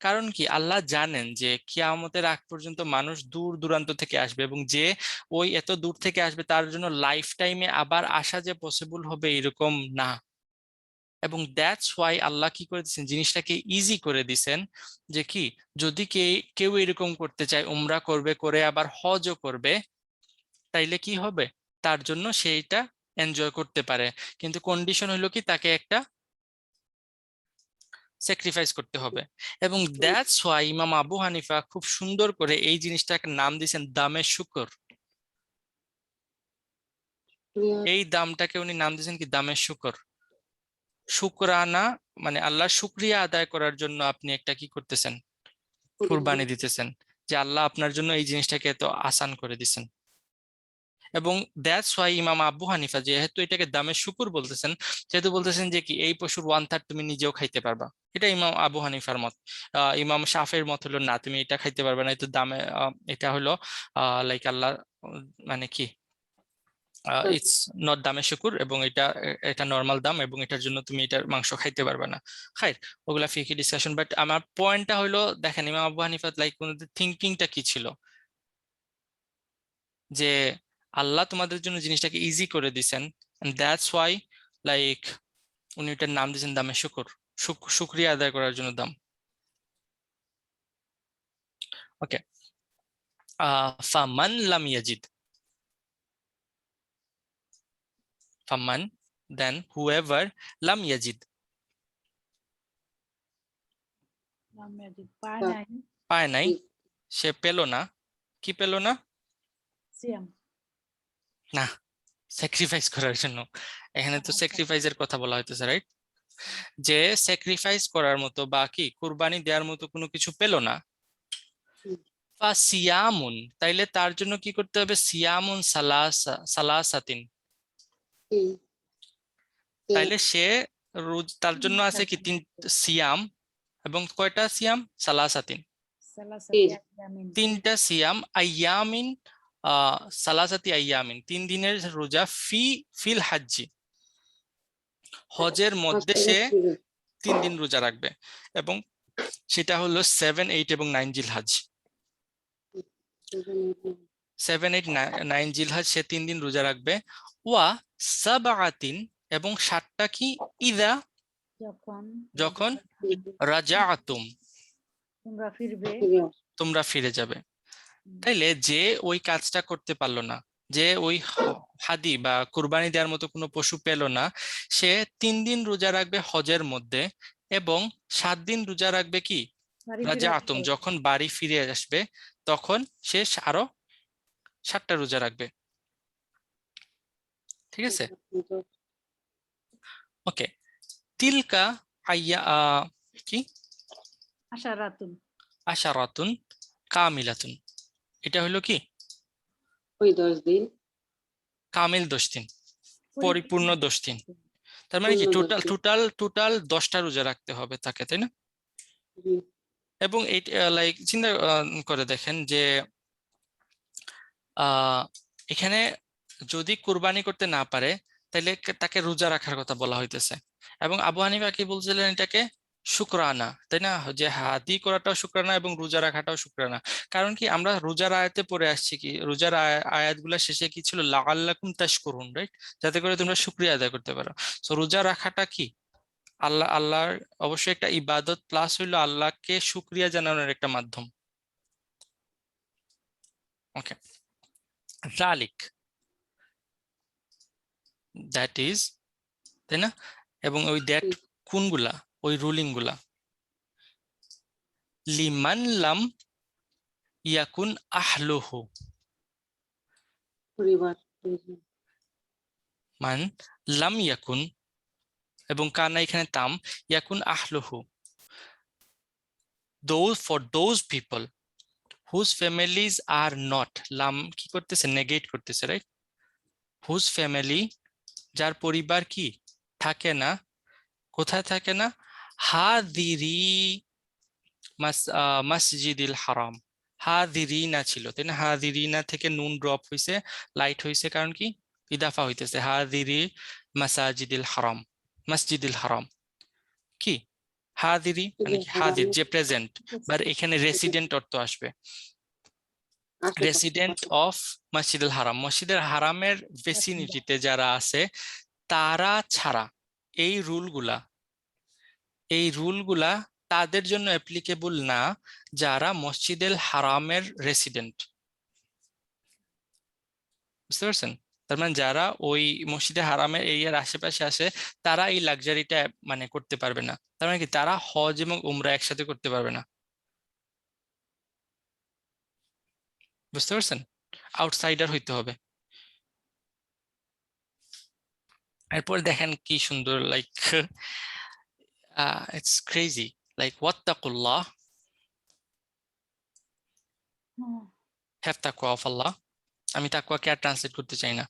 কারণ কি? আল্লাহ জানেন যে কিয়ামতের আগ পর্যন্ত মানুষ দূর দূরান্ত থেকে আসবে, এবং যে ওই এত দূর থেকে আসবে তার জন্য লাইফ টাইমে আবার আসা যে পসিবল হবে এরকম না। এবং দ্যাটস ওয়াই আল্লাহ কি করে দিচ্ছেন, জিনিসটাকে ইজি করে দিছেন, যে কি যদি কেউ এরকম করতে চায়, উমরা করবে, করে আবার হজও করবে, তাইলে কি হবে? তার জন্য সেইটা এনজয় করতে পারে। কিন্তু কন্ডিশন হলো কি, তাকে একটা স্যাক্রিফাইস করতে হবে। এবং দ্যাটস ওয়াই ইমাম আবু হানিফা খুব সুন্দর করে এই জিনিসটাকে নাম দিয়েছেন দামে শুকর। ক্রিয়া এই দামটাকে উনি নাম দিয়েছেন কি দামে শুকর। শুকরানা মানে আল্লাহর শুকরিয়া আদায় করার জন্য আপনি একটা কি করতেছেন, কুরবানি দিতেছেন, যে আল্লাহ আপনার জন্য এই জিনিসটাকে এত আসান করে দিছেন। এবং দ্যাটস ওয়াই ইমাম আবু হানিফা যেহেতু এটাকে দামের শুকুর বলতেছেন, যেহেতু বলতেছেন যে কি এই পশুর 1/3 তুমি নিজেও খাইতে পারবা, এটা ইমাম আবু হানিফার মত। ইমাম শাফের মত হলো না, তুমি এটা খাইতে পারবে না, এটা দামে এটা হলো লাইক আল্লাহ মানে কি ইটস নট দামে শুকুর, এবং এটা নর্মাল দাম, এবং এটার জন্য তুমি এটার মাংস খাইতে পারবে না। খাইর, ওগুলা ফিকি ডিসকাশন। বাট আমার পয়েন্টটা হলো, দেখেন ইমাম আবু হানিফা লাইক থিঙ্কিংটা কি ছিল, যে আল্লাহ তোমাদের জন্য জিনিসটাকে ইজি করে দিছেন, দ্যাটস ওয়াই লাইক উনি এটার নাম দিয়েছেন দামে শুকুর, শুকরিয়া আদায় করার জন্য দাম। ওকে, ফামান লাম ইয়াজিদ, ফামান দেন হুএভার লাম ইয়াজিদ, পায় নাই পায় নাই, সে পেল না, কি পেল না, সিয়াম। না স্যাক্রিফাইস করার জন্য, এখানে তো স্যাক্রিফাইসের কথা বলা হইতেছে, রাইট? যে স্যাক্রিফাইস করার মতো বা কি কুরবানি দেওয়ার মতো কোনো কিছু পেল না, ফা সিয়ামুন, তাইলে তার জন্য কি করতে হবে, সিয়ামুন সালাসাতিন, তাইলে সে তার জন্য আছে কি সিয়াম, এবং কয়টা সিয়াম, সালাসাতিন, তিনটা সিয়াম, আইয়ামিন সালাসাতি আইয়ামিন, 3 দিনের রোজা, ফিল হাজ্জি, হজের মধ্যে সে 3 দিন রোজা রাখবে, এবং সেটা হলো 7, 8 এবং 9 জিলহজ। 7, 8, 9 জিলহজ সে 3 দিন রোজা রাখবে। ওয়া সাবআতিন, এবং 7টা কি, ইদা যখন রাজাআতুম তোমরা ফিরে যাবে। তাইলে যে ওই কাজটা করতে পারলো না, যে ওই হাদি বা কুরবানি দেওয়ার মতো কোনো পশু পেল না, সে 3 দিন রোজা রাখবে হজের মধ্যে, এবং 7 দিন রোজা রাখবে কি, রাজা আতুম, যখন বাড়ি ফিরে আসবে তখন সে আরো 7টা রোজা রাখবে। ঠিক আছে, ওকে। তিলকা আইয়া কি আশারাতুন কামিলাতুন, এটা হলো কি, ওই 10 দিন কামিল 10 দিন, পরিপূর্ণ 10 দিন। তার মানে কি টোটাল 10টা রোজা রাখতে হবে তাকে, তাই না? এবং লাইক চিন্তা করে দেখেন যে এখানে যদি কুরবানি করতে না পারে তাহলে তাকে রোজা রাখার কথা বলা হইতেছে, এবং আবু হানিফা কি বলছিলেন, এটাকে শুকরানা, তাই না, যে হাদি করাটাও শুকরানা এবং রোজা রাখাটাও শুকরানা। কারণ কি, আমরা রোজার আয়াতে পড়ে আসছি কি, রোজার আয়াতগুলো শেষে কি ছিল, লাআল্লাকুম তাশকুরুন, রাইট, যাতে করে তোমরা শুকরিয়া আদায় করতে পারো। তো রোজা রাখাটা কি, আল্লাহর অবশ্যই একটা ইবাদত, প্লাস হইলো আল্লাহকে শুকরিয়া জানানোর একটা মাধ্যম। ওকে, জালিক, দ্যাট ইজ, তাই না? এবং ওই দ্যাট কোনগুলা, ওই রুলিং গুলা, লিমান লাম ইয়াকুন আহলুহু, পরিবার মান লাম ইয়াকুন, এবং কানা এখানে তাম, ইয়াকুন আহলুহু, for those people whose families are not, লাম কি করতেছে, নেগেট করতেছে, রাইট, whose family, যার পরিবার কি থাকে না, কোথায় থাকে না, হাদিরি মসজিদিল হারাম, হাদিরিনা ছিল, তাই না, হাদিরিনা থেকে নুন ড্রপ হইছে, লাইট হইছে, কারণ কি ইদাফা হইতেছে, হাদিরি মাসাজিদিল হারাম, মসজিদিল হারাম কি, হাদিরি মানে কি, হাদির যে প্রেজেন্ট, বাট এখানে রেসিডেন্ট অর্থ আসবে, রেসিডেন্ট অফ মসজিদুল হারাম, মসজিদের হারামের ভেসিনিটিতে যারা আছে তারা ছাড়া, এই রুলগুলা তাদের জন্য অ্যাপ্লিকেবল না যারা মসজিদুল হারামের রেসিডেন্ট। বুঝতে পারছেন? তার মানে যারা ওই মসজিদে হারামের এরিয়ার আশেপাশে আসে তারা এই লাক্সারিটা মানে করতে পারবে না, তার মানে কি তারা হজ এবং উমরা একসাথে করতে পারবে না। বুঝতে পারছেন? আউটসাইডার হইতে হবে। এরপর দেখেন কি সুন্দর, লাইক ইটস ক্রেজি, লাইক ওয়াত্তাকুল্লাহ, হ্যাভ তাকওয়া অফ আল্লাহ। আমি তাকওয়াকে আর ট্রান্সলেট করতে চাই না,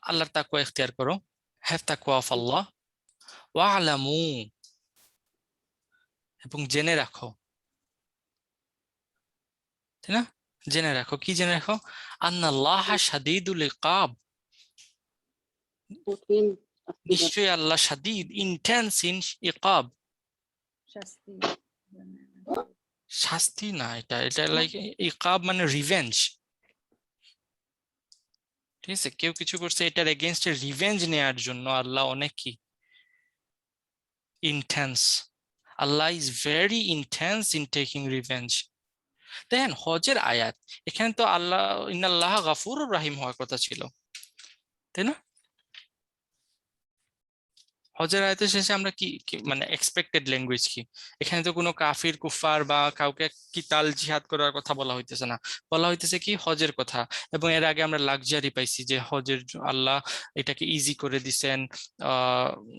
আল্লাহর তাকওয়া ইখতিয়ার করো, হ্যাভ তাকওয়া অফ আল্লাহ, ওয়ালামু, এবং জেনে রাখো, তাই না? জেনে রাখো, কি জেনে রাখো? আন্নাল্লাহ শাদীদুল ইকাব, কঠিন শাস্তি দেয়। নিশ্চয়ই আল্লাহ শাদীদ, ইন্টেন্স ইন ইকাব, শাস্তি। শাস্তি না, এটা এটা লাইক ইকাব মানে রিভেঞ্জ। ঠিক আছে, কেউ কিছু করছে, এটার এগেইনস্টে রিভেঞ্জ নেয়ার জন্য আল্লাহ অনেক কি intense, Allah is very intense in taking revenge. দেখেন হজের আয়াত, এখানে তো আল্লাহ ইন্নাল্লাহ গাফুরুর রাহিম হওয়ার কথা ছিল, তাই না? হজের আয়াতের শেষে আমরা কি মানে এক্সপেক্টেড ল্যাঙ্গুয়েজ কি? এখানে তো কোনো কাফির কুফার বা কাউকে কিতাল জিহাদ করার কথা বলা হইতেছে না, বলা হইতেছে কি হজের কথা। এবং এর আগে আমরা লাক্সারি পাইছি যে হজের আল্লাহ এটাকে ইজি করে দিছেন,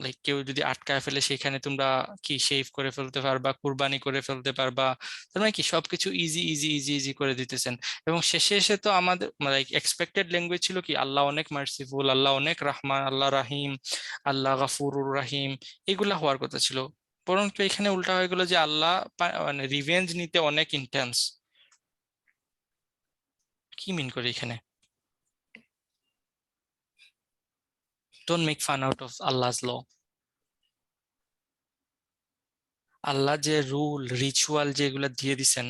লাইক কেউ যদি আটকায় ফেলে সেখানে তোমরা কি শেভ করে ফেলতে পারবা, কুরবানি করে ফেলতে পারবা, তার মানে কি সবকিছু ইজি ইজি ইজি ইজি করে দিতেছেন। এবং শেষে এসে তো আমাদের লাইক এক্সপেক্টেড ল্যাঙ্গুয়েজ ছিল কি আল্লাহ অনেক মার্সিফুল, আল্লাহ অনেক রহমান, আল্লাহ রাহিম, আল্লাহ গাফুরুর রাহিম, এগুলা হওয়ার কথা ছিল। পরন্তু এখানে উল্টা হয়ে গেল যে আল্লাহ মানে রিভেঞ্জ নিতে অনেক ইন্টেন্স। কি মিন করে এখানে? Don't make fun out of Allah's law. আল্লাহ যে রুল রিচুয়াল যেগুলো দিয়ে দিছেন,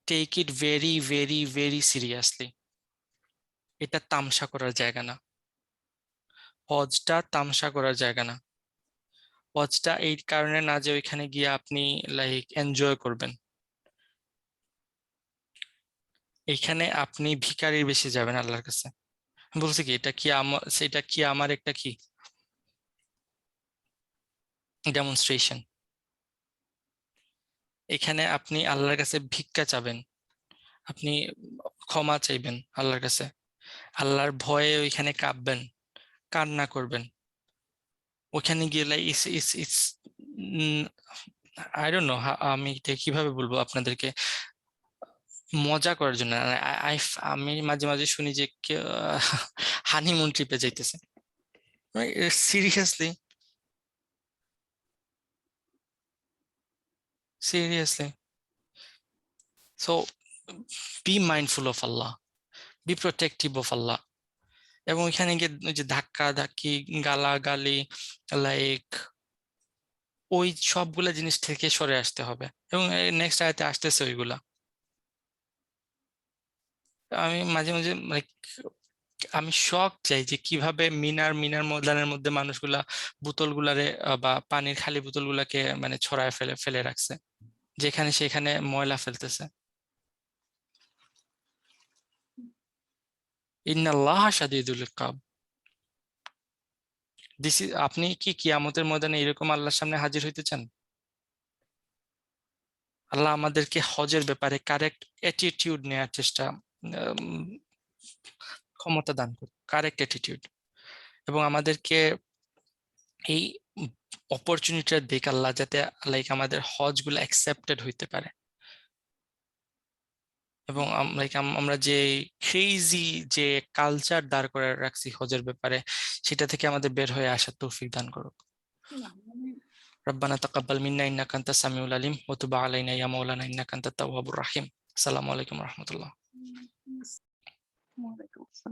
take it very very very seriously. এটা তামসা করার জায়গা না, হজটা তামসা করার জায়গা না। হজটা এই কারণে না যে ওইখানে গিয়ে আপনি লাইক এনজয় করবেন, এইখানে আপনি ভিখারির বেশি যাবেন আল্লাহর কাছে। বলছে কি এটা কি আমার, সেটা কি আমার একটা কি ডেমনস্ট্রেশন। এখানে আপনি আল্লাহর কাছে ভিক্ষা চাবেন, আপনি ক্ষমা চাইবেন আল্লাহর কাছে, আল্লাহর ভয়ে ওইখানে কাঁদবেন, কান্না করবেন। ওখানে গেলে it's it's it's I don't no, আমি এটা কিভাবে বলবো আপনাদেরকে, মজা করার জন্য। আমি মাঝে মাঝে শুনি যে হানিমুন ট্রিপে যাইতেছে, seriously seriously. So be mindful of Allah, be protective of Allah. এবং এখানে গিয়ে ওই যে ধাক্কা ধাক্কি, গালাগালি, লাইক ওই সবগুলা জিনিস থেকে সরে আসতে হবে। এবং নেক্সট আয়াতে আসতেছে ওইগুলা। আমি মাঝে মাঝে লাইক আমি শক চাই যে কিভাবে মিনার মিনার ময়দানের মধ্যে মানুষগুলা বোতলগুলারে বা পানির খালি বোতলগুলাকে মানে ছড়ায় ফেলে ফেলে রাখছে, যেখানে সেখানে ময়লা ফেলতেছে। ইন্নাল্লাহ শাদীদুল ইকাব। আপনি কি কিয়ামতের ময়দানে এরকম আল্লাহর সামনে হাজির হইতে চান? আল্লাহ আমাদেরকে হজের ব্যাপারে কারেক্ট অ্যাটিটিউড নেওয়ার চেষ্টা, ক্ষমতা দান করুন, কারেক্ট অ্যাটিটিউড। এবং আমাদেরকে এই অপরচুনিটিটা দিক আল্লাহ, যাতে লাইক আমাদের হজ গুলো অ্যাকসেপ্টেড হইতে পারে। এবং আমরা যে ক্রেজি যে কালচার দাঁড় করে রাখছি হজের ব্যাপারে, সেটা থেকে আমাদের বের হয়ে আসার তৌফিক দান করুক। ربنا تقبل منا إنك أنت السميع العليم وتب علينا يا مولانا إنك أنت التواب الرحيم. السلام عليكم ورحمة الله. ওয়ালাইকুম আসসালাম।